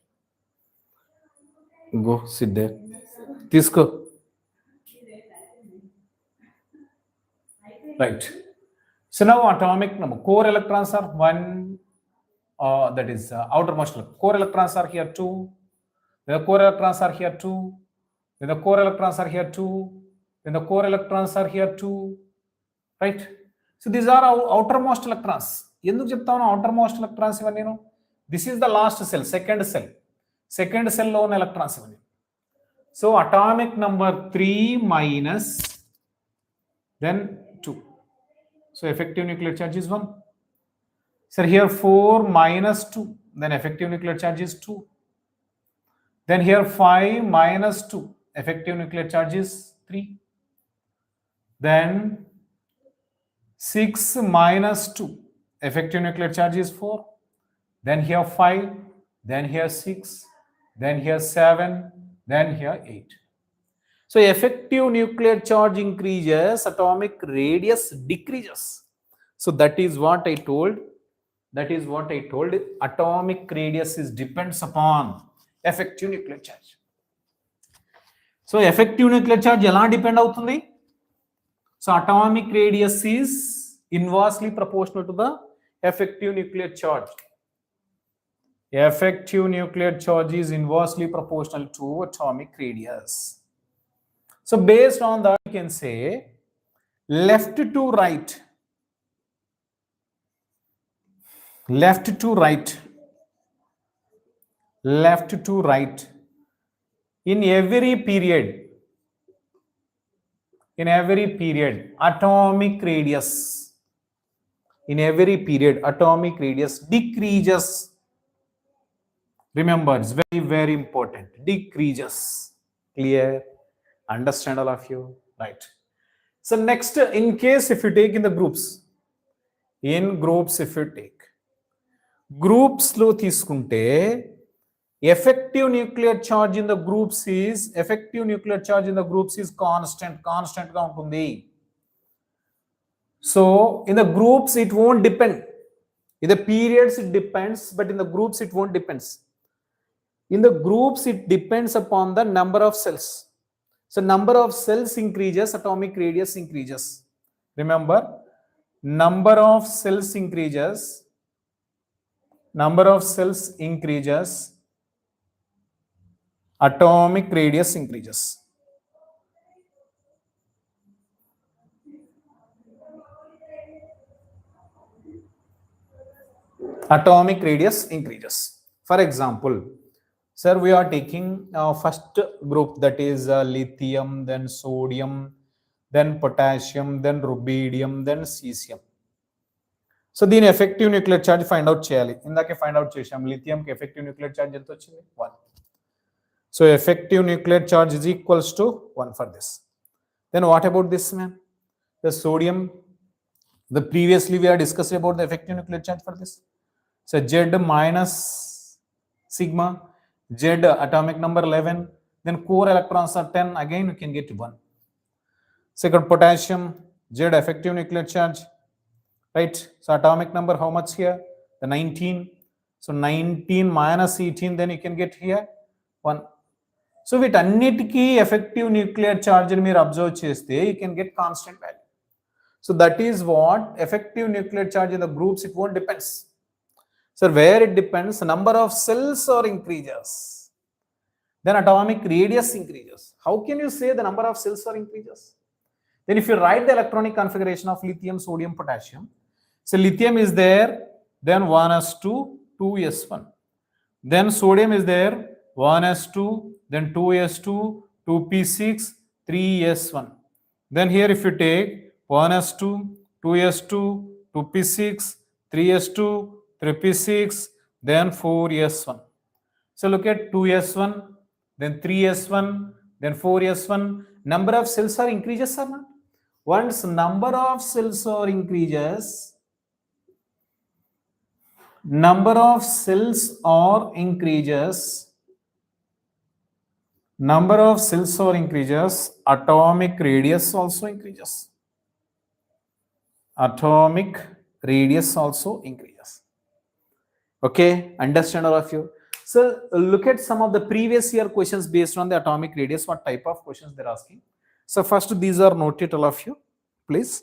Go sit there. Tisko. Right. So now atomic number. Core electrons are 1. That is outermost. Core electrons are here 2. The core electrons are here 2. Then the core electrons are here 2. Then the core electrons are here 2. Right. So these are our outermost electrons. ఎందుకు చెప్తాను outermost electrons ఇవన్నీ నేను? This is the last cell, second cell లో ఉన్న electrons ఇవన్నీ. So atomic number 3 minus then 2. So effective nuclear charge is 1. So here 4 minus 2, then effective nuclear charge is 2. Then here 5 minus 2, effective nuclear charge is 3. Then 6 minus 2, effective nuclear charge is 4. Then here 5, then here 6, then here 7, then here 8. So effective nuclear charge increases, atomic radius decreases. So that is what I told. Atomic radius depends upon effective nuclear charge. So effective nuclear charge ఎలా depend అవుతుంది? So atomic radius is inversely proportional to the effective nuclear charge. Effective nuclear charge is inversely proportional to atomic radius. So based on that, you can say left to right. Left to right. In every period, atomic radius decreases. Remember, it's very, very important. Decreases. Clear? Understand all of you? Right. So next, in case if you take in the groups, if you take groups lo తీసుకుంటే effective nuclear charge in the groups is constant గా ఉంటుంది. So in the groups it won't depend. In the periods it depends, but in the groups it won't depends. In the groups it depends upon the number of cells. So number of cells increases, atomic radius increases. Remember, number of cells increases, atomic radius increases. Atomic radius increases. For example, sir, we are taking first group, that is lithium, then sodium, then potassium, then rubidium, then cesium. So దీని effective nuclear charge find out చేయాలి. ఇందాకే find out చేశాం. lithium కి effective nuclear charge ఎంత వచ్చింది? 1. So effective nuclear charge is equals to 1 for this. Then what about this man? The sodium. The previously we are discussing about the effective nuclear charge for this. So Z minus sigma, Z atomic number 11, then core electrons are 10, again you can get 1. Second, potassium, Z effective nuclear charge, right? So atomic number how much here? The 19. So 19 minus 18, then you can get here 1. So with annitiki effective nuclear charge ni meer observe cheste, you can get constant value. So that is what effective nuclear charge in the groups, it won't depends. So where it depends, number of cells or increases, then atomic radius increases. How can you say the number of cells or increases? Then if you write the electronic configuration of lithium, sodium, potassium, so lithium is there, then 1s2, 2s1. Then sodium is there, 1s2, then 2s2, 2p6, 3s1. Then here if you take 1s2, 2s2, 2p6, 3s2, 3p6, then 4s1. So look at 2s1, then 3s1, then 4s1. Number of cells are increases or not? Once number of cells are increases, atomic radius also increases. Okay, understand all of you? So look at some of the previous year questions based on the atomic radius, what type of questions they're asking. So first, these are noted, all of you, please.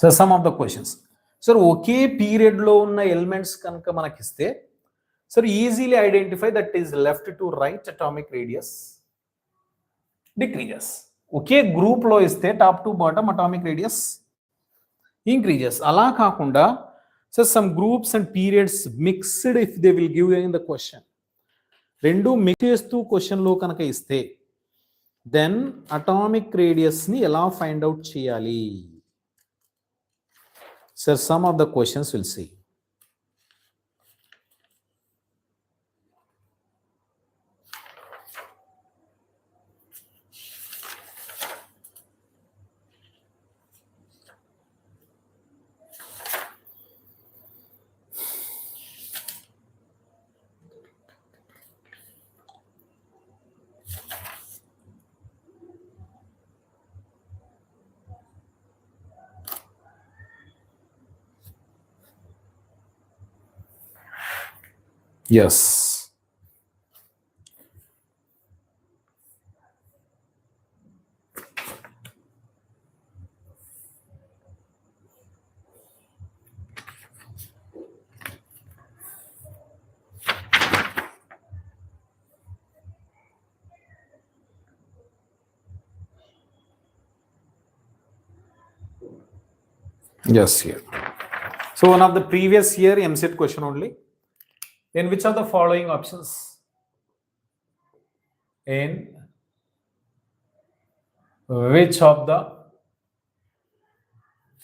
So some of the questions sir ఒకే పీరియడ్లో ఉన్న elements కనుక మనకిస్తే sir easily identify that is left to right atomic radius decreases. ఒకే గ్రూప్లో ఇస్తే top to bottom atomic radius increases. అలా కాకుండా so some groups and periods mixed if they will give in the question, రెండు mix చేస్తూ క్వశ్చన్లో కనుక ఇస్తే దెన్ అటామిక్ రేడియస్ని ఎలా ఫైండ్ అవుట్ చేయాలి? Sir, some of the questions we'll see. Yes. Yes, here. So one of the previous year EAPCET question only. In which of the following options? In which of the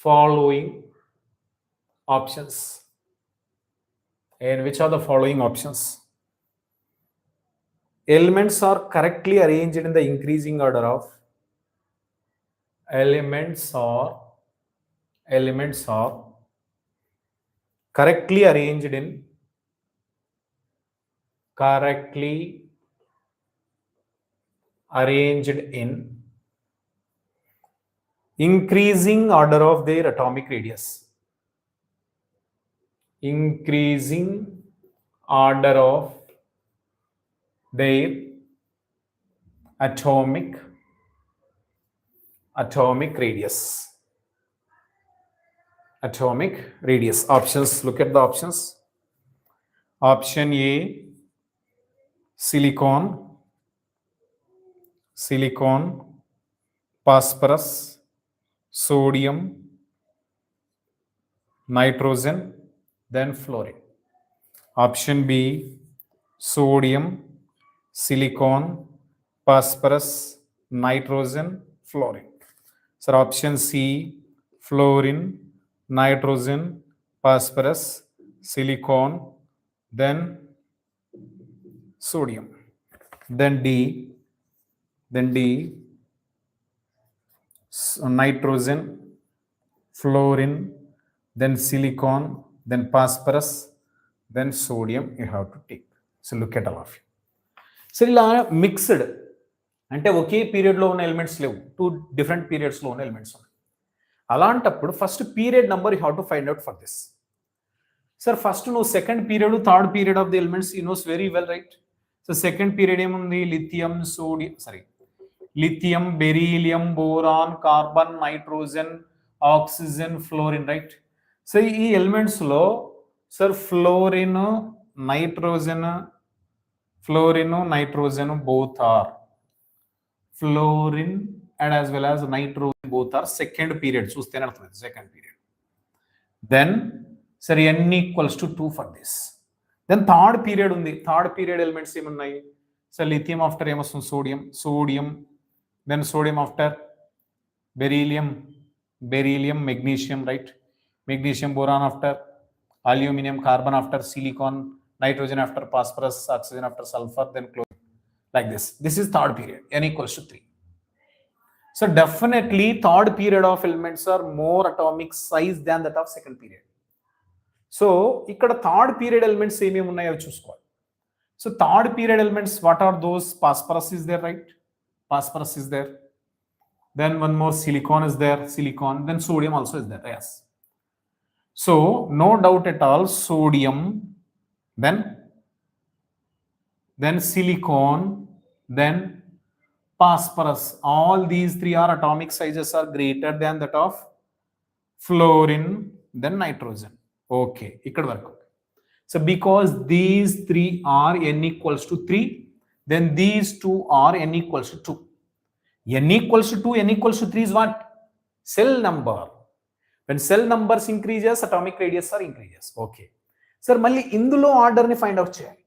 following options? In which of the following options? Elements are correctly arranged in the increasing order of. Elements are correctly arranged in increasing order of their atomic radius. Increasing order of their atomic radius. Atomic radius. Options, look at the options. Option A, silicon, phosphorus, sodium, nitrogen, then fluorine. Option B, sodium, silicon, phosphorus, nitrogen, fluorine. So option C, fluorine, nitrogen, phosphorus, silicon, then sodium. Then D, nitrogen, fluorine, then silicon, then phosphorus, then sodium you have to take. So look at all of you. So ఇలా mixed అంటే ఒకే పీరియడ్లో ఉన్న elements లేవు, 2 different పీరియడ్స్లో ఉన్న elements ఉన్నాయి. అలాంటప్పుడు first period number you have to find out for this. Sir first నువ్వు second period third period of the elements you knows very well right. So second period ఏముంది? Lithium, beryllium, boron, carbon, nitrogen, oxygen, fluorine, right. So ఈ elements లో sir fluorine, nitrogen both are fluorine and as well as nitrogen both are second period. చూస్తేనే అర్థమైంది second period. Then సరే n equals to 2 for this. Then third period ఉంది. Third period elements ఏమున్నాయి? So lithium after ఏమొస్తుంది? Sodium, then sodium after beryllium, magnesium, right. Magnesium, boron after aluminium, carbon after silicon, nitrogen after phosphorus, oxygen after sulfur, then chlorine, like this. This is third period, n equals to 3. So definitely third period of elements are more atomic size than that of second period. So ఇక్కడ third period elements ఏమేమి ఉన్నాయో చూసుకోవాలి. So third period elements, what are those? Phosphorus is there, right? Phosphorus is there. Then one more silicon is there, then sodium also is there, yes. So no doubt at all, sodium, then silicon, then phosphorus. All these three are atomic sizes are greater than that of fluorine, then nitrogen. Okay, ikkada varaku. So because these three are n equals to 3, then these two are n equals to 2. N equals to 2, n equals to 3 is what? Cell number. When cell numbers increases, atomic radius are increases. Okay. Sir, malli indulo order ni find out cheyali.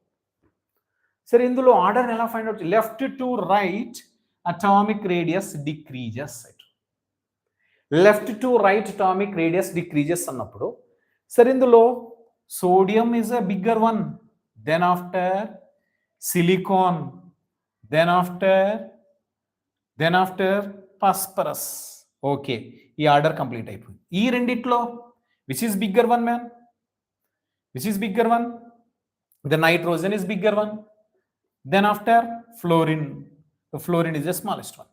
Sir, indulo order ni ela find out? Left to right, atomic radius decreases. Left to right, atomic radius decreases annappudu. Sir, indulo sodium is a bigger one. Then after silicon. Then after phosphorus. Okay. ఈ order complete అయిపోయింది. ఈ రెండిట్లో which is bigger one man? Which is bigger one? The nitrogen is bigger one. Then after fluorine. Fluorine is the smallest one.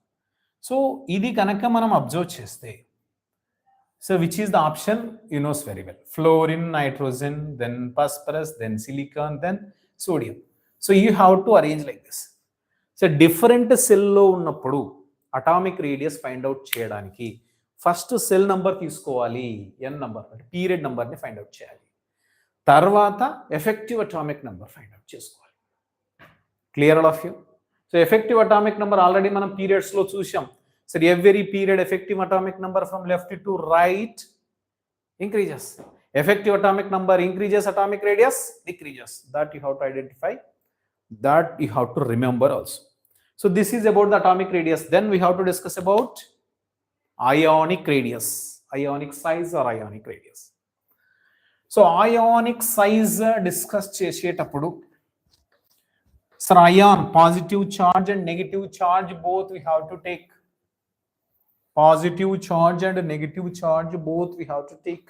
So ఇది కనుక మనం observe చేస్తే, so which is the option? You knows very well. Fluorine, nitrogen, then phosphorus, then silicon, then sodium. So you have to arrange like this. So different సెల్లో ఉన్నప్పుడు atomic radius find out చేయడానికి first cell number తీసుకోవాలి, n number అంటే period నంబర్ని find out చేయాలి. తర్వాత effective atomic number find out చేసుకోవాలి. Clear all of you? So effective atomic number already మనం పీరియడ్స్లో చూసాం. So every period effective atomic number from left to right increases. Effective atomic number increases, atomic radius decreases. That you have to identify, that you have to remember also. So this is about the atomic radius. Then we have to discuss about ionic radius, ionic size or ionic radius. So ionic size discuss చేసేటప్పుడు, sir, ion, positive charge and negative charge, both we have to take. Positive charge and negative charge, both we have to take.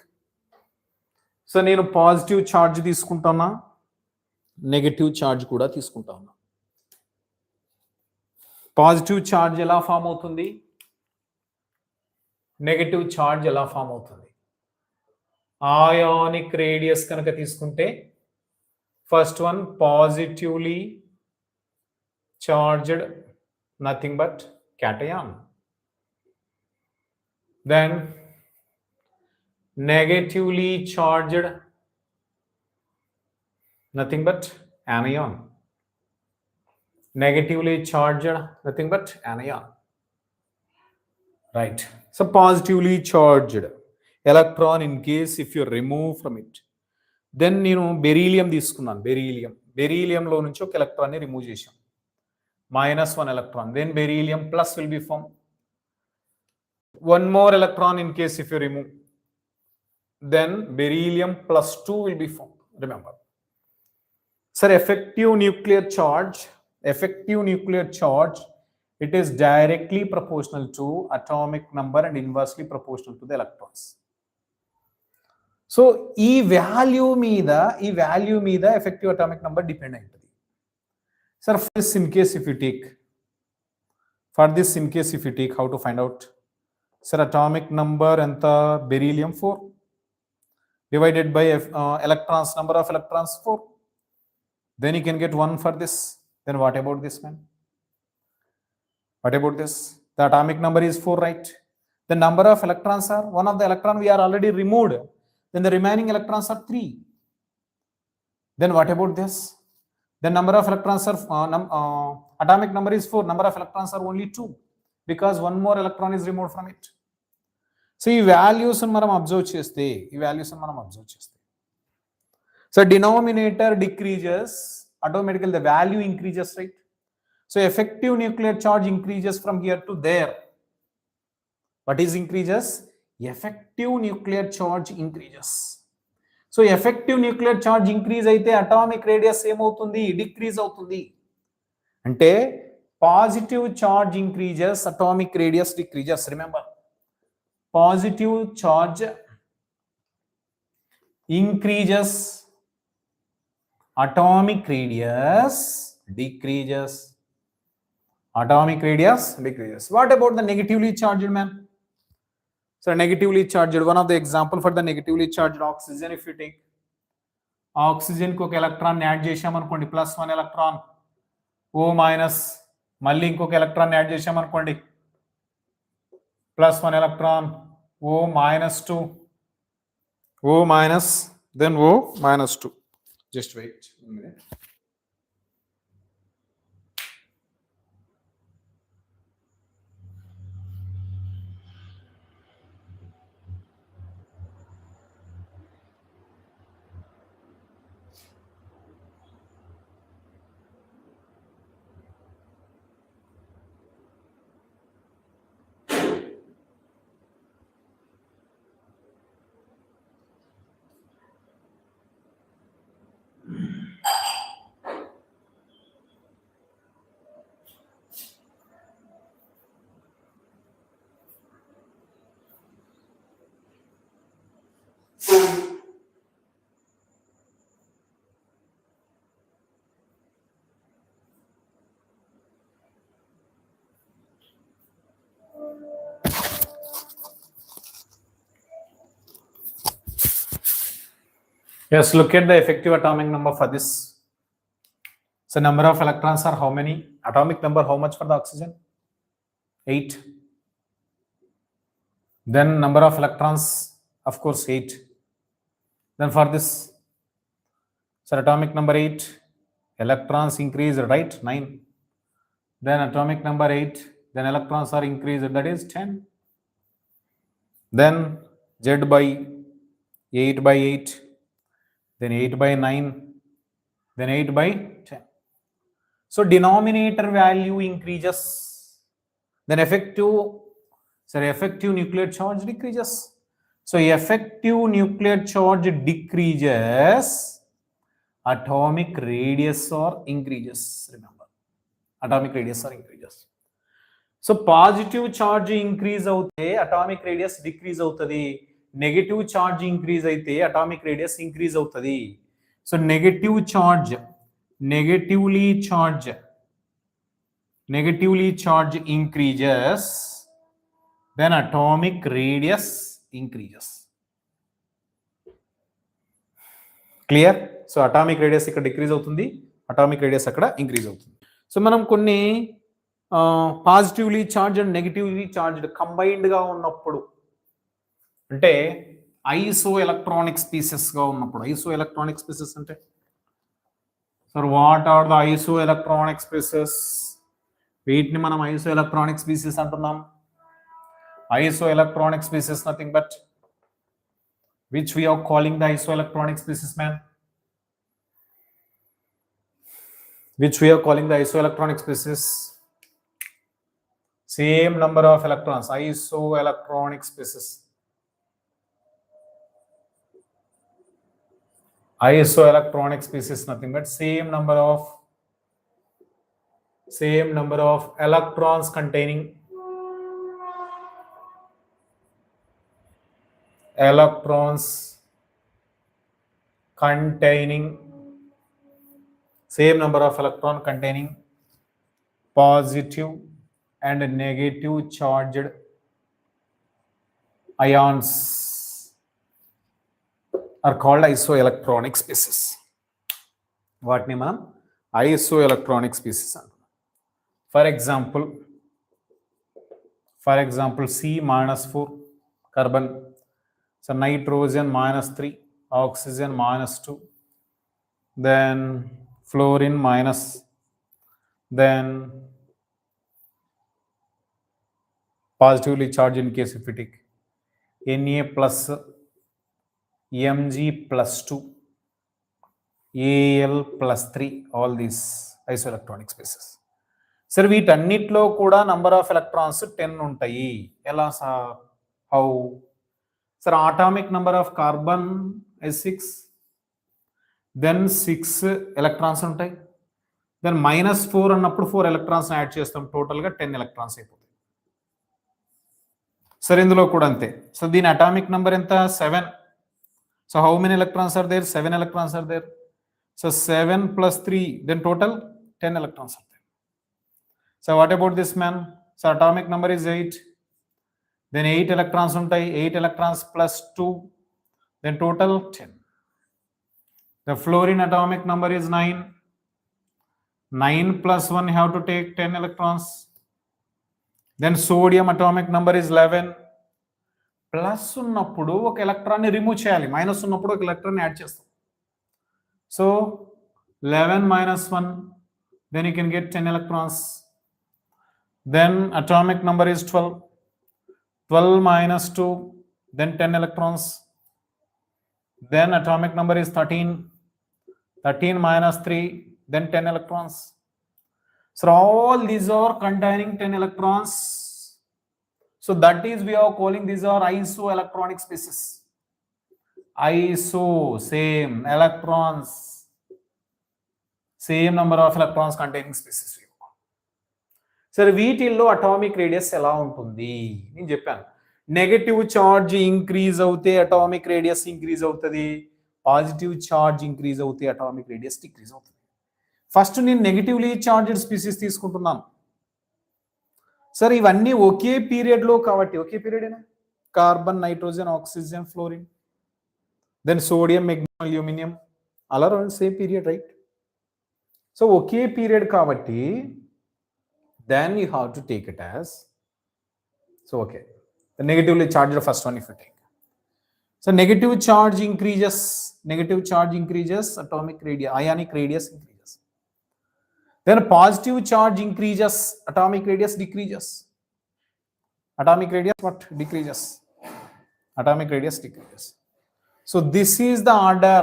So నేను positive charge తీసుకుంటున్నా, negative charge కూడా తీసుకుంటా ఉన్నా. Positive charge ఎలా form అవుతుంది, negative charge ఎలా form అవుతుంది? Ionic radius కనుక తీసుకుంటే first one positively charged, nothing but cation. Then negatively charged, nothing but anion. Negatively charged, nothing but anion. Right. So positively charged electron, in case if you remove from it, then నేను beryllium తీసుకున్నాను. Beryllium లో నుంచి ఒక electron ని remove చేశాం, -1 electron. Then beryllium plus will be formed. One more electron in case if you remove, then beryllium plus 2 will be formed. Remember, sir, effective nuclear charge, it is directly proportional to atomic number and inversely proportional to the electrons. So ఈ value మీద effective atomic number depend అయింది. Sir, for this in case if you take, how to find out? Sir, atomic number ఎంత? beryllium 4 divided by electrons, number of electrons 4. Then you can get 1 for this. Then what about this, man? What about this? The atomic number is 4, right? The number of electrons are, one of the electron we are already removed. Then the remaining electrons are 3. Then what about this? The number of electrons are, atomic number is 4, number of electrons are only 2, because one more electron is removed from it. So ఈ values మనం observe చేస్తే, so denominator decreases, automatical the value increases, right? So effective nuclear charge increases from here to there. What is increases? Effective nuclear charge increases. So effective nuclear charge increase అయితే atomic radius ఏమవుతుంది? Decrease అవుతుంది. అంటే positive charge increases, atomic radius decreases. Remember, positive charge increases, atomic radius decreases. Atomic radius decreases. What about the negatively charged, man? So negatively charged, one of the example for the negatively charged oxygen, if you take oxygen ko electron add chesam anukondi, +1 electron, O minus, malli inkoka electron add chesam anukondi, +1 electron, O -2. O minus, then O minus 2. Just wait a minute. Yes, look at the effective atomic number for this. So number of electrons are how many? Atomic number how much for the oxygen? 8. Then number of electrons, of course, 8. Then for this, so atomic number 8, electrons increased, right? 9. Then atomic number 8, then electrons are increased, that is 10. Then Z by 8 by 8, then 8 by 9, then 8 by 10. So denominator value increases, then effective nuclear charge decreases. So effective nuclear charge decreases, atomic radius or increases. Remember, atomic radius or increases. So positive charge increase అవుతే atomic radius decrease అవుతుంది, negative charge increase అయితే atomic radius increase అవుతుంది. So negatively charge increases, then atomic radius increases. Clear? So atomic radius ఇక్కడ decrease అవుతుంది, atomic radius అక్కడ increase అవుతుంది. So మనం కొన్ని positively charge and negatively charged కంబైన్డ్గా ఉన్నప్పుడు, అంటే ఐసో ఎలక్ట్రానిక్ స్పీసెస్గా ఉన్నప్పుడు, ఐసో ఎలక్ట్రానిక్ స్పీసెస్ అంటే sir what are the isoelectronic species? వీటిని మనం ఐసో ఎలక్ట్రానిక్ స్పీసెస్ అంటున్నాం. Isoelectronic species nothing but which we are calling the isoelectronic species, man? Which we are calling the isoelectronic species? Same number of electrons, isoelectronic species. Isoelectronic species nothing but same number of electrons containing same number of electron containing positive and negative charged ions are called isoelectronic species. వాటిని మనం isoelectronic species అంటాం. For example, C-4 carbon, so nitrogen -3, oxygen -2, then fluorine minus, then positively charged in case if we take Na plus, Mg plus 2, Al plus 3, all these isoelectronic species. సరే వీటన్నిటిలో కూడా number of electrons 10 ఉంటాయి. ఎలా sir? How? సరే atomic number of carbon is 6, then 6 electrons ఉంటాయి, then -4 అన్నప్పుడు 4 electrons add చేస్తాం, టోటల్గా 10 ఎలక్ట్రాన్స్ అయిపోతాయి. సరే ఇందులో కూడా అంతే. సో దీని అటామిక్ నంబర్ ఎంత? 7. So how many electrons are there? 7 electrons are there. So 7 plus 3, then total 10 electrons are there. So what about this man? So atomic number is 8, then 8 electrons ఉంటాయి, 8 electrons plus 2, then total 10. The fluorine atomic number is 9, 9 plus 1 you have to take 10 electrons. Then sodium atomic number is 11, plus ఉన్నప్పుడు ఒక ఎలక్ట్రాన్ని remove చేయాలి, minus ఉన్నప్పుడు ఒక ఎలక్ట్రాన్ని add చేస్తాం. So 11 minus 1, then you can get 10 electrons. Then atomic number is 12. 12 minus 2, then 10 electrons. Then atomic number is 13. 13 minus 3, then 10 electrons. So all these are containing 10 electrons. So that is, we are calling these are isoelectronic species. Iso, same electrons, same number of electrons containing species. సరే, వీటిల్లో atomic radius ఎలా ఉంటుంది నేను చెప్పాను. Negative charge increase అవుతే atomic radius increase అవుతుంది, positive charge increase అవుతే atomic radius decrease అవుతుంది. ఫస్ట్ నేను నెగటివ్లీ చార్జ్డ్ స్పీసీస్ తీసుకుంటున్నాను. సరే, ఇవన్నీ ఒకే పీరియడ్లో కాబట్టి, ఒకే పీరియడేనా, carbon, nitrogen, oxygen, fluorine, then sodium, magnesium, aluminium, అలా సేమ్ పీరియడ్, రైట్? సో ఒకే పీరియడ్ కాబట్టి then you have to take it as, so okay, the negatively charged first one if you take. So negative charge increases, atomic radius, ionic radius increases. Then positive charge increases, atomic radius decreases. Atomic radius what? Decreases. Atomic radius decreases. So this is the order,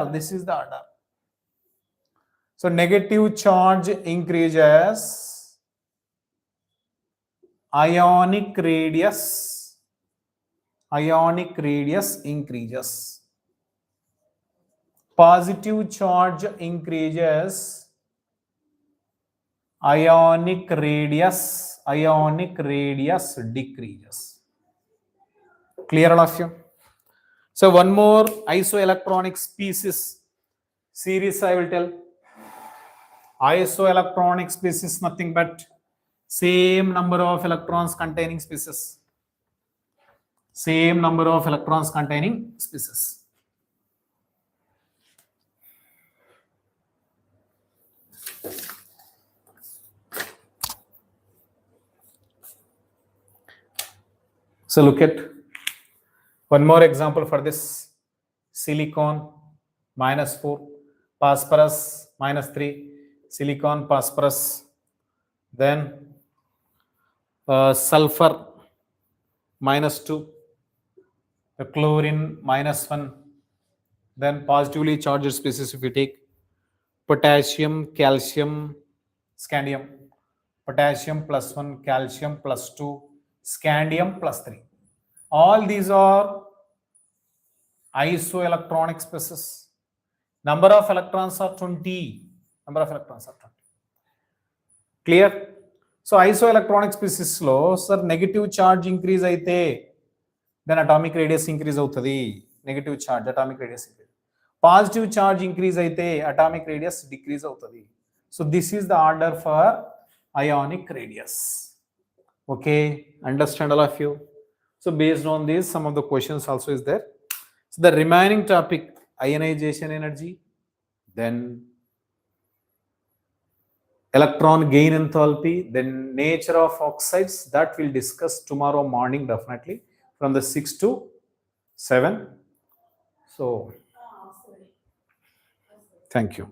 So negative charge increases, ionic radius increases. Positive charge increases, ionic radius decreases. Clear, all of you? So one more isoelectronic species series I will tell. Isoelectronic species nothing but same number of electrons containing species. Same number of electrons containing species. So look at one more example for this. Silicon -4, phosphorus -3, silicon, phosphorus, then sulfur -2, the chlorine -1, then positively charged species if you take potassium, calcium, scandium, potassium +1, calcium +2, scandium +3. All these are isoelectronic species. Number of electrons are 20. Clear? So isoelectronic species లో sir negative charge increase అయితే then atomic radius increase అవుతుంది, negative charge atomic radius increase. Positive charge increase అయితే atomic radius decrease అవుతుంది. So this is the order for ionic radius. Okay, understand all of you? So based on this, some of the questions also is there. So the remaining topic, ionization energy, then electron gain enthalpy, then nature of oxides, that we'll discuss tomorrow morning definitely from the 6 to 7. So thank you.